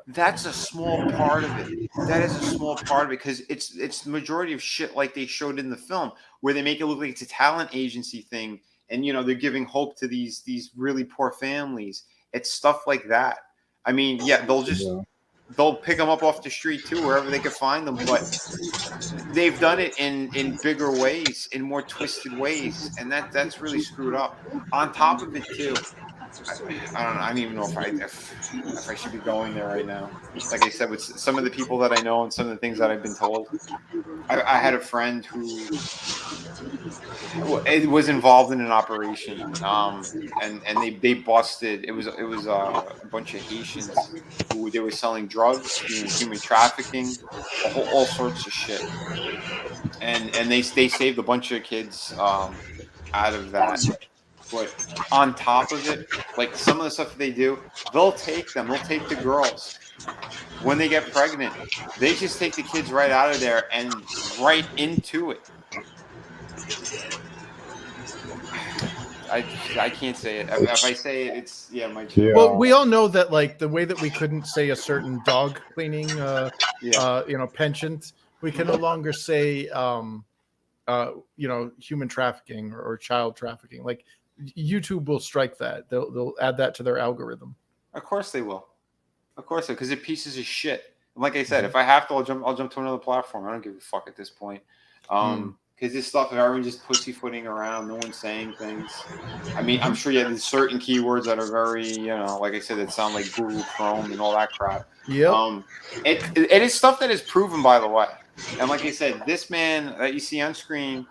That's a small part of it. That is a small part of it, because it's the majority of shit like they showed in the film, where they make it look like it's a talent agency thing, and they're giving hope to these really poor families. It's stuff like that. I mean, they'll pick them up off the street too, wherever they can find them, but they've done it in bigger ways, in more twisted ways, and that's really screwed up. On top of it too, I don't know. I don't even know if I should be going there right now. Like I said, with some of the people that I know and some of the things that I've been told, I had a friend who was involved in an operation, and they busted. It was a bunch of Haitians who they were selling drugs, human trafficking, all sorts of shit, and they saved a bunch of kids out of that. But on top of it, like some of the stuff they do, they'll take the girls. When they get pregnant, they just take the kids right out of there and right into it. I can't say it. If I say it, it's my channel. Well, we all know that, like, the way that we couldn't say a certain dog cleaning, penchant, we can no longer say, human trafficking or child trafficking. Like, YouTube will strike that. They'll add that to their algorithm. Of course they will. Of course, because they're pieces of shit. Like I said, if I have to, I'll jump to another platform. I don't give a fuck at this point. Because this stuff, everyone's just pussyfooting around, no one's saying things. I mean, I'm sure you have certain keywords that are very, like I said, that sound like Google Chrome and all that crap. Yep. It is stuff that is proven, by the way. And like I said, this man that you see on screen,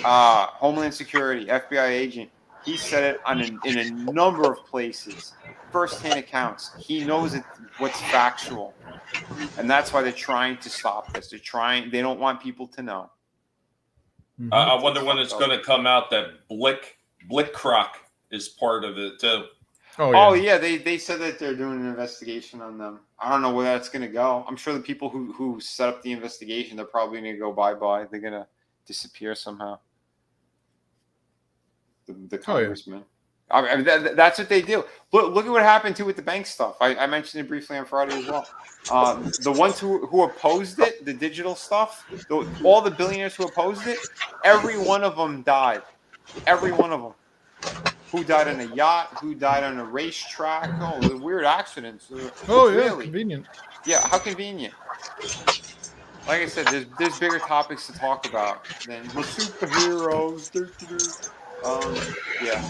Homeland Security, FBI agent, he said it in a number of places, firsthand accounts. He knows what's factual. And that's why they're trying to stop this. They don't want people to know. I wonder when it's going to come out that Blickrock is part of it too. Oh yeah, they said that they're doing an investigation on them. I don't know where that's going to go. I'm sure the people who set up the investigation, they're probably going to go bye-bye. They're going to disappear somehow. The congressman. I mean, that's what they do. Look at what happened too with the bank stuff. I mentioned it briefly on Friday as well. The ones who opposed it, the digital stuff, all the billionaires who opposed it, every one of them died. Every one of them. Who died on a yacht? Who died on a racetrack? Oh, the weird accidents. Really? Convenient. Yeah, how convenient. Like I said, there's bigger topics to talk about than the superheroes. Yeah.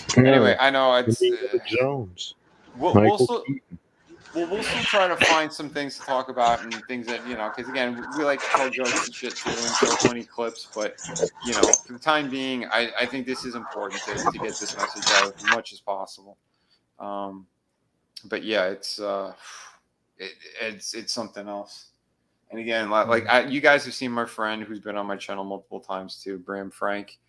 So, anyway, I know it's Jones. We'll still try to find some things to talk about and things that because again, we like to tell jokes and shit too and show funny clips, but for the time being, I think this is important to get this message out as much as possible. But yeah, it's something else. And again, you guys have seen my friend who's been on my channel multiple times too, Bram Frank.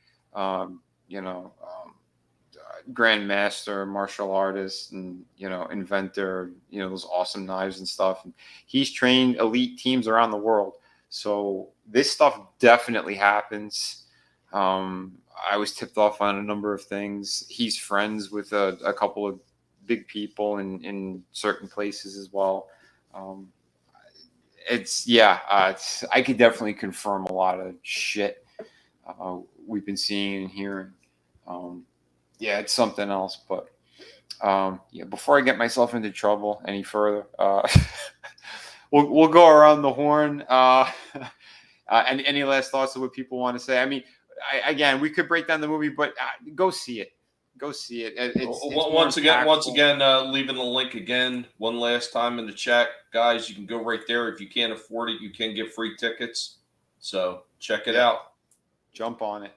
Grandmaster, martial artist, and inventor, those awesome knives and stuff. And he's trained elite teams around the world. So this stuff definitely happens. I was tipped off on a number of things. He's friends with a couple of big people in certain places as well. I could definitely confirm a lot of shit we've been seeing and hearing. It's something else. But before I get myself into trouble any further, we'll go around the horn. And any last thoughts of what people want to say? I mean, again, we could break down the movie, but go see it. Go see it. Once again, leaving the link again one last time in the chat, guys. You can go right there. If you can't afford it, you can get free tickets. So check it out. Jump on it.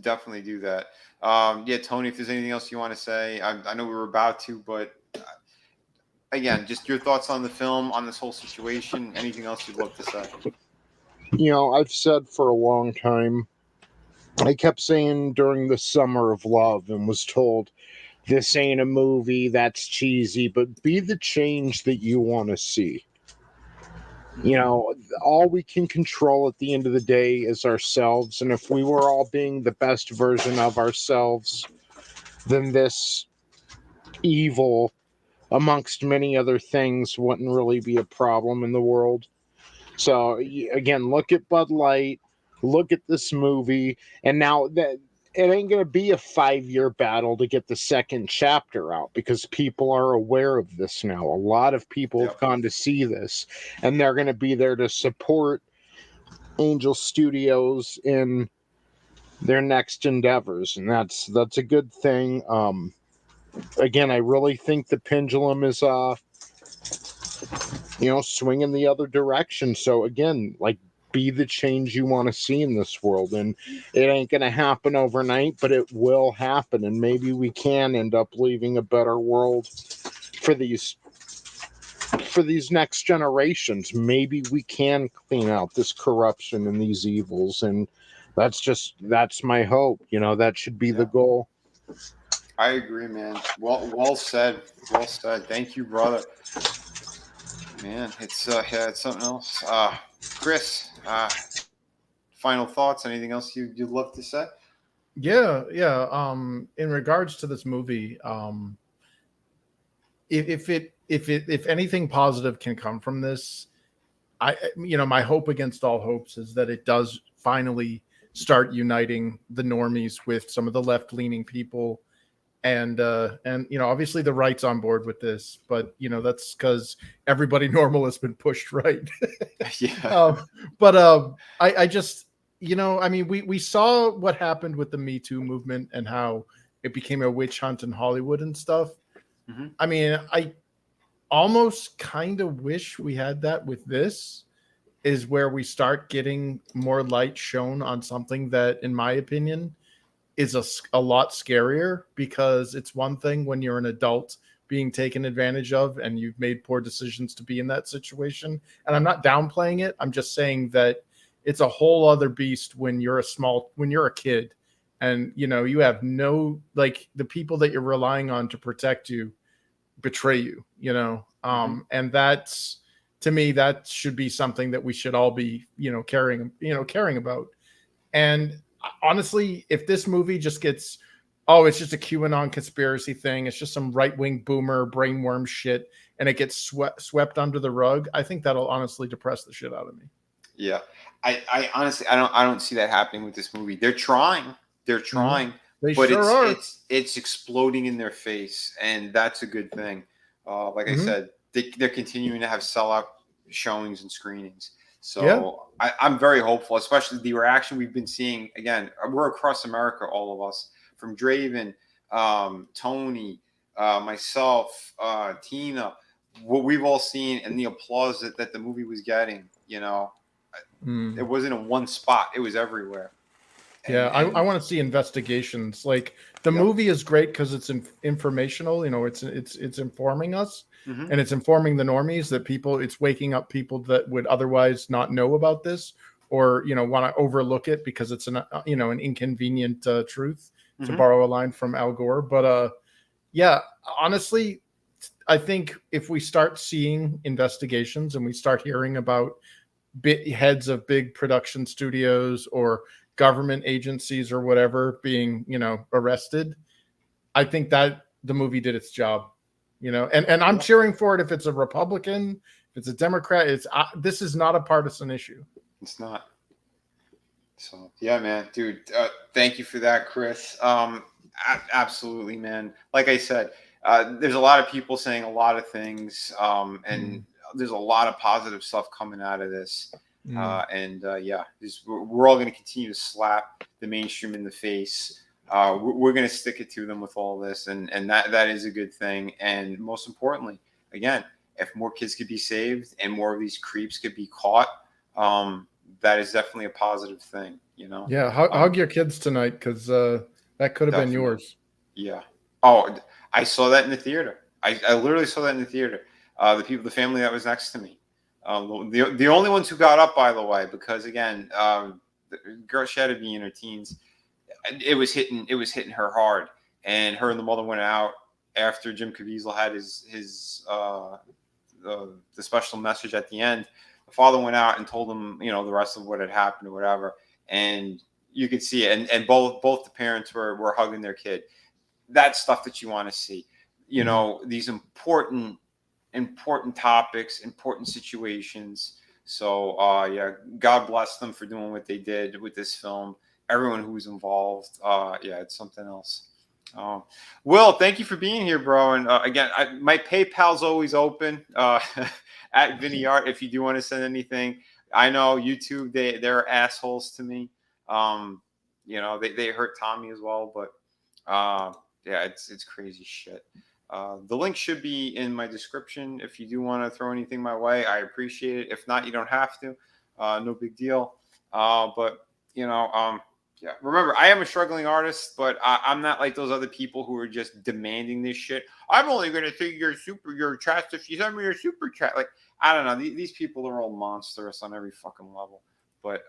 Definitely do that. Tony, if there's anything else you want to say, I know we were about to, but again, just your thoughts on the film, on this whole situation. Anything else you'd love to say? I've said for a long time. I kept saying during the Summer of Love and was told, this ain't a movie, that's cheesy, but be the change that you want to see. All we can control at the end of the day is ourselves. And if we were all being the best version of ourselves, then this evil, amongst many other things, wouldn't really be a problem in the world. So, again, look at Bud Light. Look at this movie, and now that it ain't going to be a 5-year battle to get the second chapter out because people are aware of this now. A lot of people have gone to see this, and they're going to be there to support Angel Studios in their next endeavors, and that's a good thing. Again, I really think the pendulum is swinging the other direction. So again, be the change you want to see in this world, and it ain't going to happen overnight, but it will happen, and maybe we can end up leaving a better world for these next generations. Maybe we can clean out this corruption and these evils, and that's my hope. That should be the goal. I agree, man. Well said. Well said. Thank you, brother. Man, it's something else. Chris, final thoughts? Anything else you'd love to say? Yeah. In regards to this movie, if anything positive can come from this, my hope against all hopes is that it does finally start uniting the normies with some of the left-leaning people, and obviously the right's on board with this, but that's because everybody normal has been pushed right. Yeah. I just we saw what happened with the Me Too movement and how it became a witch hunt in Hollywood and stuff. Mhm. I mean, I almost kind of wish we had that with this, is where we start getting more light shown on something that, in my opinion, is a lot scarier, because it's one thing when you're an adult being taken advantage of and you've made poor decisions to be in that situation. And I'm not downplaying it. I'm just saying that it's a whole other beast when you're a kid, and you have no, like, the people that you're relying on to protect you betray you, and that's, to me, that should be something that we should all be, caring about. And honestly, if this movie just gets, oh, it's just a QAnon conspiracy thing, it's just some right-wing boomer brainworm shit, and it gets swept under the rug, I think that'll honestly depress the shit out of me. Yeah. I honestly, I don't see that happening with this movie. They're trying, They but sure are. it's exploding in their face, and that's a good thing. Like I said, they're continuing to have sellout showings and screenings. So I'm very hopeful, especially the reaction we've been seeing. Again, we're across America, all of us, from Draven, Tony, myself, Tina, what we've all seen, and the applause that the movie was getting. It wasn't in one spot; it was everywhere. I want to see investigations. Like, the movie is great because it's informational. It's informing us, and it's informing the normies that it's waking up people that would otherwise not know about this, or want to overlook it because it's an inconvenient truth, to borrow a line from Al Gore. But honestly, I think if we start seeing investigations and we start hearing about heads of big production studios or government agencies or whatever being, arrested, I think that the movie did its job, and I'm cheering for it. If it's a Republican, if it's a Democrat, this is not a partisan issue. It's not. So yeah, man, dude, thank you for that, Chris. Absolutely, man. Like I said, there's a lot of people saying a lot of things, and there's a lot of positive stuff coming out of this. We're all going to continue to slap the mainstream in the face. We're going to stick it to them with all this, and that is a good thing. And most importantly, again, if more kids could be saved and more of these creeps could be caught, that is definitely a positive thing. Yeah, hug your kids tonight, because that could have been yours. Yeah. Oh, I saw that in the theater. I literally saw that in the theater. The family that was next to me. The only ones who got up, by the way, because again, the girl, she had to be in her teens. It was hitting her hard, and her and the mother went out after Jim Caviezel had his the special message at the end. The father went out and told them, the rest of what had happened or whatever, and you could see it. And both the parents were hugging their kid. That's stuff that you want to see. These important topics, important situations. So God bless them for doing what they did with this film. Everyone who was involved. It's something else. Will, thank you for being here, bro. And again, my PayPal's always open at Vinnieart if you do want to send anything. I know YouTube, they're assholes to me. They hurt Tommy as well, but it's crazy shit. The link should be in my description if you do want to throw anything my way. I appreciate it. If not, you don't have to. No big deal. Remember, I am a struggling artist, but I'm not like those other people who are just demanding this shit. I'm only going to take your chat if you send me your super chat. Like, I don't know. These people are all monstrous on every fucking level. But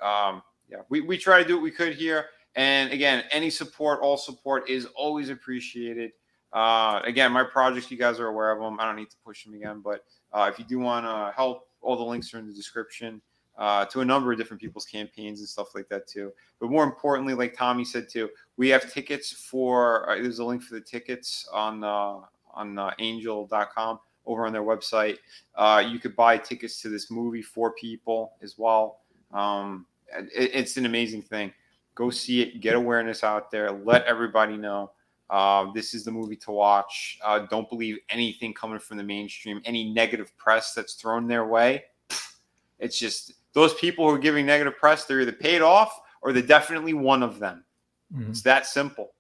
we try to do what we could here. And again, any support, all support is always appreciated. Again, my projects, you guys are aware of them. I don't need to push them again, but if you do want to help, all the links are in the description to a number of different people's campaigns and stuff like that too. But more importantly, like Tommy said too, we have tickets for, there's a link for the tickets on angel.com over on their website. You could buy tickets to this movie for people as well. It's an amazing thing. Go see it, get awareness out there, let everybody know. This is the movie to watch. Don't believe anything coming from the mainstream. Any negative press that's thrown their way, it's just those people who are giving negative press, they're either paid off or they're definitely one of them. Mm-hmm. It's that simple.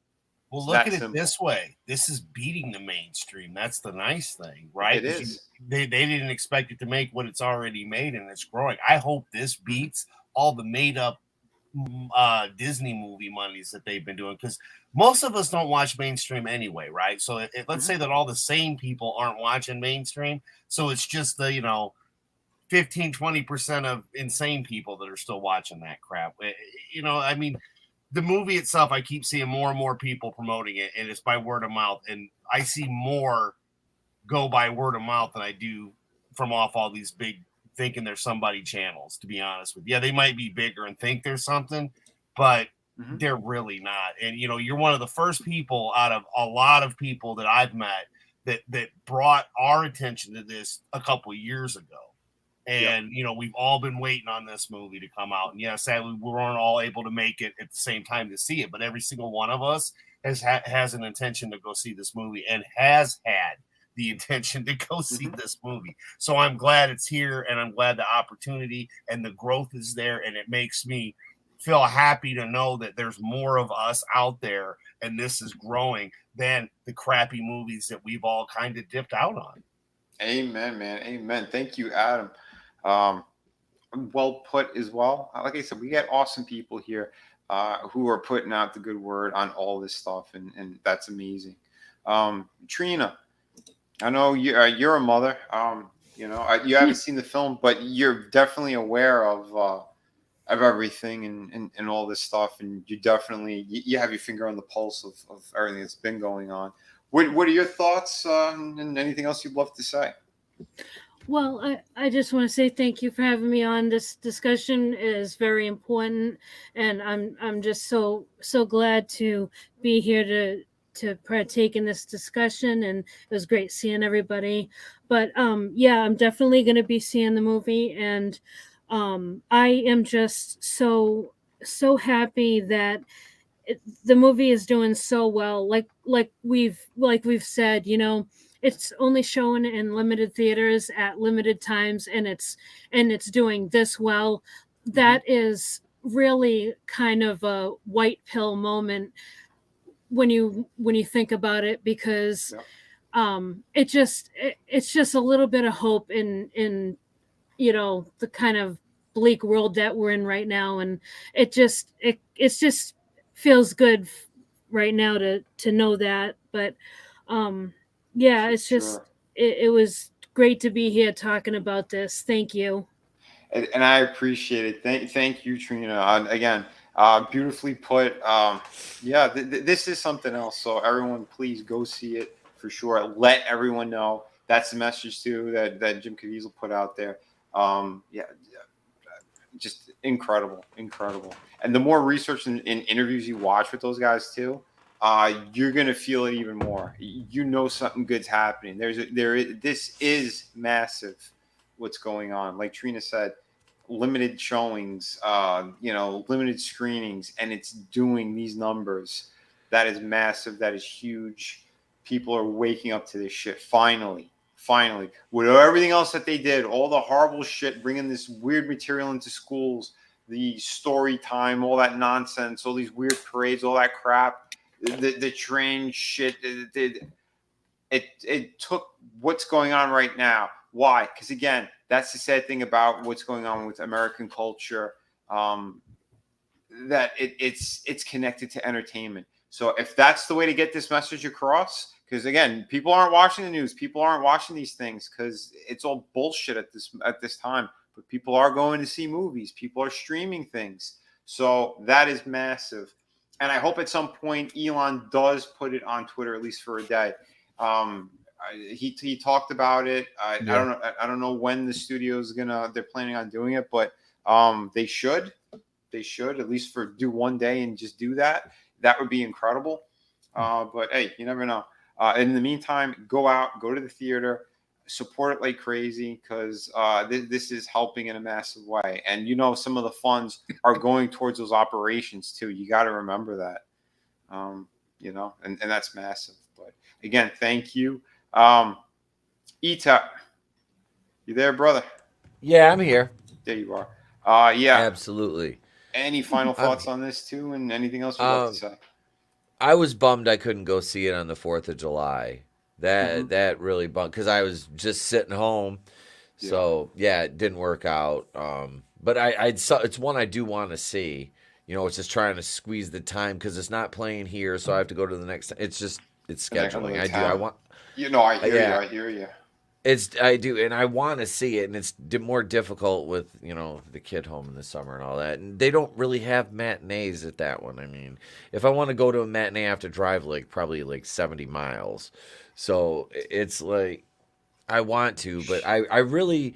Well, look at it this way. This is beating the mainstream. That's the nice thing, right? It is. They didn't expect it to make what it's already made, and it's growing. I hope this beats all the made-up Disney movie monies that they've been doing, because most of us don't watch mainstream anyway, right? So let's say that all the sane people aren't watching mainstream, so it's just the 15-20% of insane people that are still watching that crap. I mean, the movie itself, I keep seeing more and more people promoting it, and it's by word of mouth, and I see more go by word of mouth than I do from off all these big thinking there's somebody channels, to be honest with you. Yeah, they might be bigger and think there's something, but they're really not. And you're one of the first people out of a lot of people that I've met that brought our attention to this a couple of years ago. And we've all been waiting on this movie to come out. And sadly, we weren't all able to make it at the same time to see it, but every single one of us has an intention to go see this movie and has had the intention to go see this movie. So I'm glad it's here, and I'm glad the opportunity and the growth is there, and it makes me feel happy to know that there's more of us out there, and this is growing than the crappy movies that we've all kind of dipped out on. Amen, man. Amen. Thank you, Adam. Well put as well. Like I said, we got awesome people here who are putting out the good word on all this stuff, and that's amazing. Trina, I know you're a mother. You haven't seen the film, but you're definitely aware of everything and all this stuff, and you definitely you have your finger on the pulse of everything that's been going on. What are your thoughts and anything else you'd love to say? Well, I just want to say thank you for having me on. This discussion is very important, and I'm just so glad to be here to partake in this discussion, and it was great seeing everybody. But I'm definitely going to be seeing the movie, and I am just so happy that the movie is doing so well. Like we've said, it's only shown in limited theaters at limited times, and it's doing this well. That is really kind of a white pill moment when you think about it, because it's just a little bit of hope in the kind of bleak world that we're in right now, and it just feels good right now to know that. But it's just it was great to be here talking about this. Thank you. And I appreciate it. Thank you, Trina. Again, beautifully put. This is something else. So everyone, please go see it for sure. Let everyone know. That's the message too that Jim Caviezel put out there. Just incredible. And the more research and interviews you watch with those guys too, you're gonna feel it even more. Something good's happening. This is massive. What's going on? Like Trina said, limited showings, limited screenings, and it's doing these numbers. That is massive. That is huge. People are waking up to this shit. Finally, with everything else that they did, all the horrible shit, bringing this weird material into schools, the story time, all that nonsense, all these weird parades, all that crap, the train shit. It took what's going on right now. Why? Because again, that's the sad thing about what's going on with American culture, that it's connected to entertainment. So if that's the way to get this message across, because again, people aren't watching the news, people aren't watching these things because it's all bullshit at this time. But people are going to see movies, people are streaming things, so that is massive. And I hope at some point Elon does put it on Twitter, at least for a day. He talked about it. I don't know when the studio's they're planning on doing it, but they should at least do one day and just do that. That would be incredible. But hey, you never know. In the meantime, go to the theater, support it like crazy, because this is helping in a massive way. And some of the funds are going towards those operations too. You got to remember that. you know, and that's massive. But again, thank you. Etap, you there, brother? Yeah, I'm here. There you are. Yeah. Absolutely. Any final I'm thoughts he- on this too, and anything else you'd like to Um, say? I was bummed I couldn't go see it on the 4th of July. Hmm. That really bummed because I was just sitting home. Yeah. So yeah, it didn't work out. But it's one I do want to see. You know, it's just trying to squeeze the time because it's not playing here, so I have to go to the next. It's The next scheduling. another I do. I town. want. You know, I hear you. Yeah, I hear you. I do, and I want to see it, and it's more difficult with the kid home in the summer and all that, and they don't really have matinees at that one. I mean, if I want to go to a matinee, I have to drive probably 70 miles, so it's like I want to, but I really,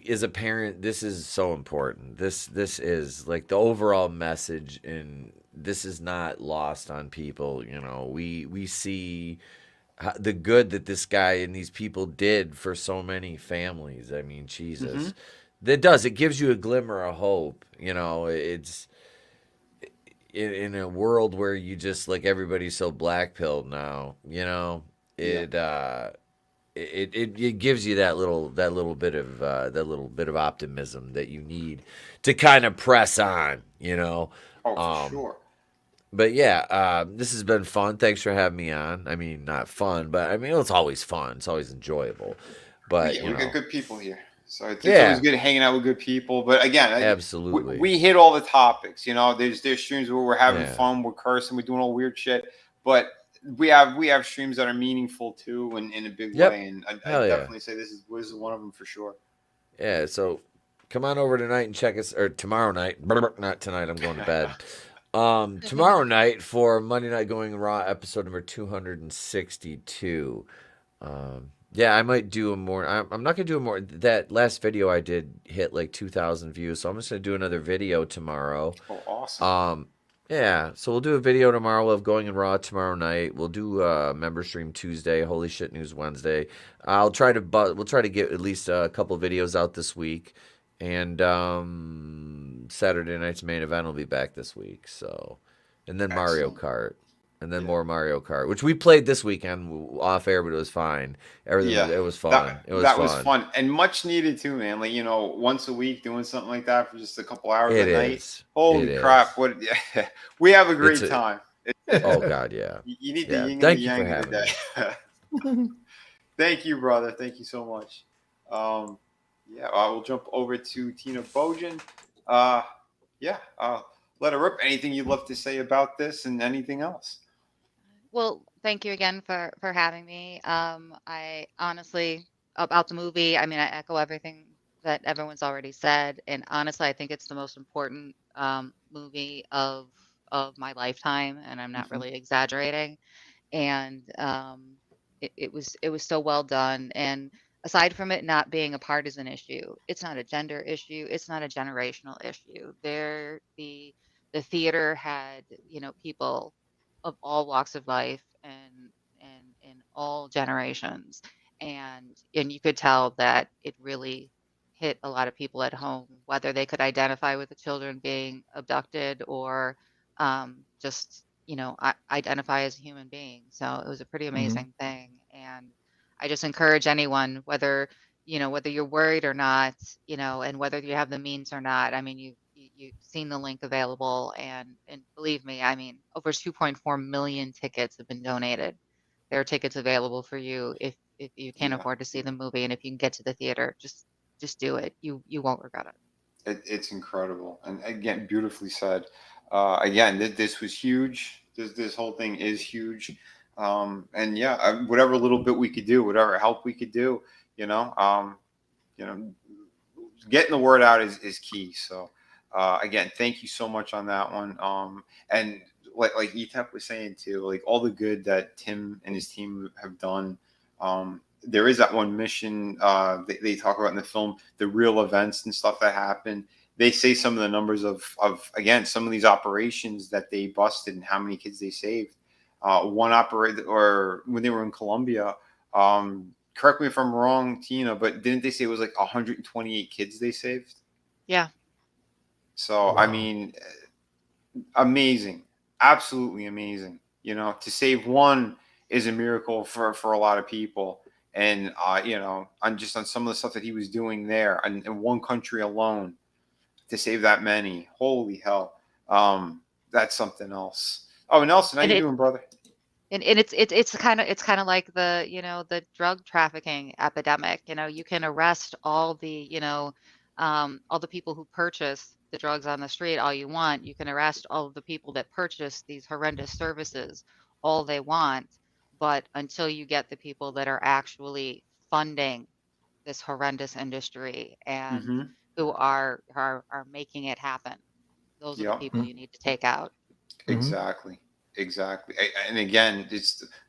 as a parent, this is so important. This is like the overall message, and this is not lost on people. We see the good that this guy and these people did for so many families. I mean, Hmm. Jesus, that does it gives you a glimmer of hope. It's in a world where you just like everybody's so black pilled now. Yeah. It it gives you that little bit of optimism that you need to kind of press on. Oh, for Um, sure. but yeah, this has been fun. Thanks for having me on. I mean, not fun, but I mean, it's always fun. It's always enjoyable. But, We got good people here, so it's always yeah, good hanging out with good people. But again, absolutely. we hit all the topics. You know, there's streams where we're having Yeah. fun, we're cursing, we're doing all weird shit, but we have streams that are meaningful too, and in a big Yep. way. And I Hell yeah. definitely say this is one of them for sure. Yeah. So come on over tonight and check us, or tomorrow night. Not tonight. I'm going to bed. Tomorrow night for Monday Night Going Raw episode number 262. Yeah, I might do a more. I'm not gonna do a more. That last video I did hit like 2,000 views, so I'm just gonna do another video tomorrow. Oh, awesome. Yeah, so we'll do a video tomorrow. We'll have Going in Raw tomorrow night. We'll do member stream Tuesday. Holy shit news Wednesday. We'll try to get at least a couple videos out this week, and Saturday night's main event will be back this week. So, and then Mario Excellent. Kart. And then Yeah. more Mario Kart, which we played this weekend off air, but it was fine. Everything Yeah, it was fun. It was that was fun. fun and much needed too, man. Like, once a week doing something like that for just a couple hours It at night. is. Holy It crap! is. What? We have a It's great a. time. Oh God, yeah, You need the yeah. yin and the Thank you for yang of the having me. day. Thank you, brother. Thank you so much. Yeah, I will jump over to Tina Bojan. Yeah, let her rip. Anything you'd love to say about this and anything else? Well, thank you again for having me. I honestly about the movie, I mean, I echo everything that everyone's already said, and honestly, I think it's the most important movie of my lifetime, and I'm not Hmm. really exaggerating. And it was so well done. And aside from it not being a partisan issue, it's not a gender issue, it's not a generational issue. The theater had people of all walks of life and in all generations, and you could tell that it really hit a lot of people at home, whether they could identify with the children being abducted or just identify as a human being. So it was a pretty Mhm. amazing thing, and I just encourage anyone, whether you're worried or not, and whether you have the means or not. I mean, you've seen the link available, and believe me, I mean, over 2.4 million tickets have been donated. There are tickets available for you if you can't Yeah. afford to see the movie, and if you can get to the theater, just do it. You won't regret it. It's incredible, and again, beautifully said. Again, this was huge. This whole thing is huge, and yeah, whatever little bit we could do, whatever help we could do, you know, um, you know, getting the word out is key. So, again, thank you so much on that one. And like Etep was saying too, like all the good that Tim and his team have done. There is that one mission they talk about in the film, the real events and stuff that happened. They say some of the numbers of again some of these operations that they busted and how many kids they saved. One operator, or when they were in Colombia, correct me if I'm wrong, Tina, but didn't they say it was like 128 kids they saved? Yeah. So I Wow. mean, amazing, absolutely amazing. You know, to save one is a miracle for a lot of people. And you know, on some of the stuff that he was doing there in one country alone, to save that many, holy hell, that's something else. Oh, Nelson, how And you it doing, brother? and it's kind of like the the drug trafficking epidemic. You can arrest all the all the people who purchase the drugs on the street all you want. You can arrest all of the people that purchase these horrendous services all they want, but until you get the people that are actually funding this horrendous industry and Mm-hmm. who are making it happen, those are the Yep. people you need to take out. Exactly. And again,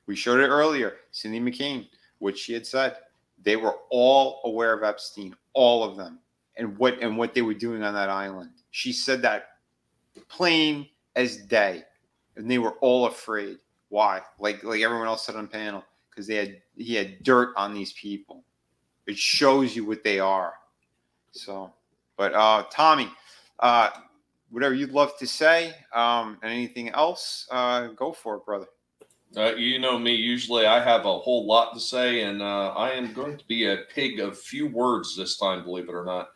we showed it earlier. Cindy McCain, what she had said, they were all aware of Epstein, all of them, and what they were doing on that island. She said that plain as day, and they were all afraid. Why? Like everyone else said on the panel, because he had dirt on these people. It shows you what they are. So, but Tommy, uh, whatever you'd love to say, and anything else, go for it, brother. You know me, usually I have a whole lot to say, and I am going to be a pig of few words this time, believe it or not.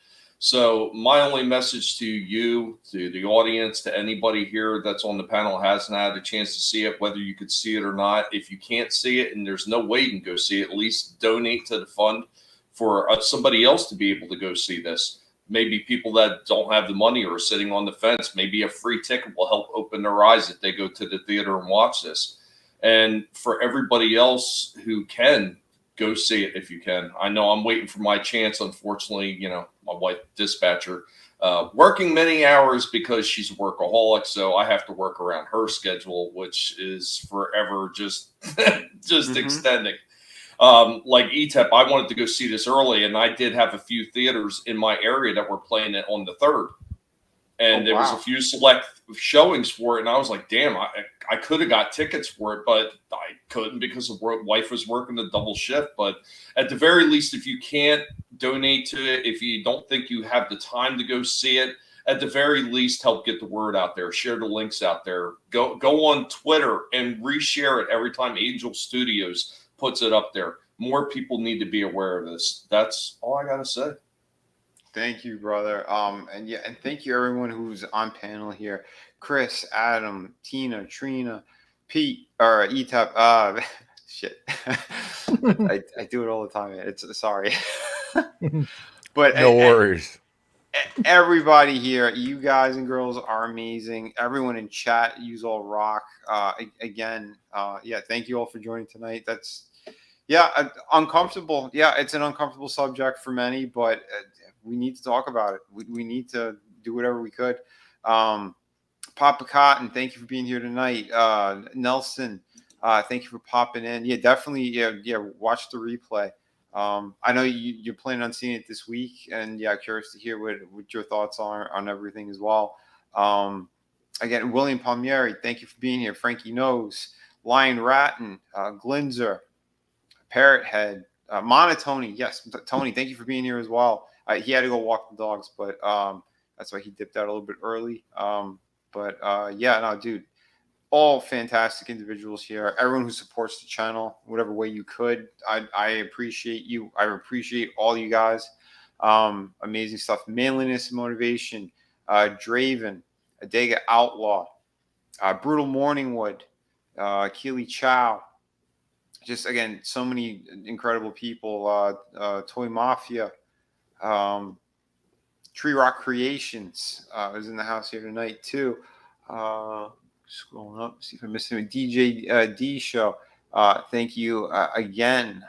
So, my only message to you, to the audience, to anybody here that's on the panel hasn't had a chance to see it, whether you could see it or not, if you can't see it and there's no way you can go see it, at least donate to the fund for somebody else to be able to go see this. Maybe people that don't have the money or are sitting on the fence, maybe a free ticket will help open their eyes if they go to the theater and watch this. And for everybody else who can, go see it if you can. I know I'm waiting for my chance. Unfortunately, my wife dispatcher working many hours because she's a workaholic, so I have to work around her schedule, which is forever just extending. Like ETEP, I wanted to go see this early, and I did have a few theaters in my area that were playing it on the 3rd. And there was a few select showings for it, and I was like, damn, I could have got tickets for it, but I couldn't because the wife was working a double shift. But at the very least, if you can't donate to it, if you don't think you have the time to go see it, at the very least, help get the word out there. Share the links out there. Go on Twitter and reshare it every time Angel Studios puts it up there. More people need to be aware of this. That's all I got to say. Thank you, brother. And thank you everyone who's on panel here. Chris, Adam, Tina, Trina, Pete, or ETAP. Shit. I do it all the time. It's sorry. But no worries. Everybody here, you guys and girls are amazing. Everyone in chat, you all rock. Again, thank you all for joining tonight. That's uncomfortable. Yeah, it's an uncomfortable subject for many, but we need to talk about it. We need to do whatever we could. Papa Cotton, thank you for being here tonight. Nelson, thank you for popping in. Yeah, definitely. Yeah. Watch the replay. I know you're planning on seeing it this week, and curious to hear what your thoughts are on everything as well. Again, William Palmieri, thank you for being here. Frankie Knows, Lion Ratton, Glinzer, Parrot Head, Monotony. Yes, Tony, thank you for being here as well. He had to go walk the dogs, but that's why he dipped out a little bit early. Dude, all fantastic individuals here. Everyone who supports the channel, whatever way you could, I appreciate you. I appreciate all you guys. Amazing stuff. Manliness and Motivation, Draven, Adega Outlaw, Brutal Morningwood, Keely Chow. Just again, so many incredible people. Toy Mafia, Tree Rock Creations is in the house here tonight too. Scrolling up, see if I'm missing a DJ D show. Thank you again.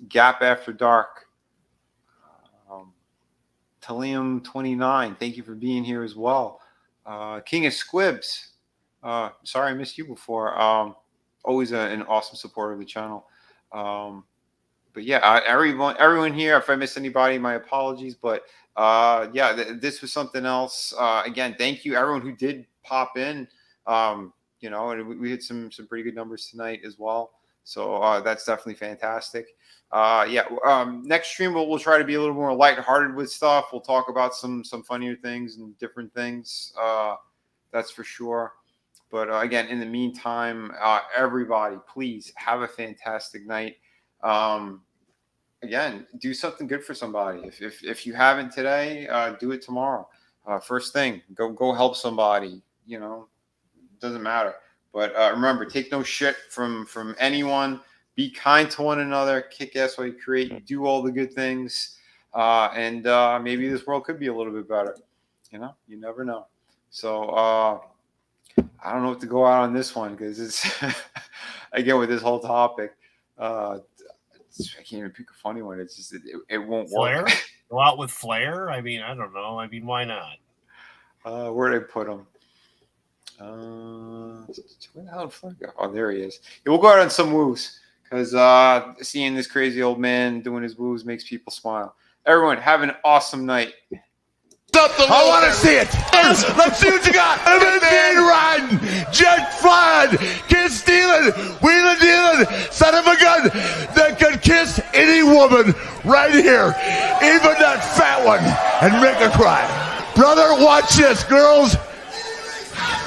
Gap After Dark. Talium 29. Thank you for being here as well. King of Squibs. Sorry I missed you before. Always an awesome supporter of the channel. Everyone here, if I missed anybody, my apologies. But this was something else. Again, thank you everyone who did pop in. And we hit some pretty good numbers tonight as well. So that's definitely fantastic. Next stream we'll try to be a little more lighthearted with stuff. We'll talk about some funnier things and different things. That's for sure. But again, in the meantime, everybody, please have a fantastic night. Again, do something good for somebody. If you haven't today, do it tomorrow. First thing, go help somebody. You know, doesn't matter. But remember, take no shit from anyone. Be kind to one another. Kick ass while you create. Do all the good things, and maybe this world could be a little bit better. You know, you never know. So I don't know what to go out on this one because it's again with this whole topic. I can't even pick a funny one. It's just it won't work. Go out with flair. I mean, I don't know. I mean, why not? Where'd I put him? Where the hell did Flair go? Oh, there he is. Yeah, we'll go out on some woos because seeing this crazy old man doing his woos makes people smile. Everyone, have an awesome night. I want to see it. Let's see what you got. Man riding, jet flying, kid stealing, wheeling dealing, son of a gun that could kiss any woman right here, even that fat one, and make her cry. Brother, watch this, girls.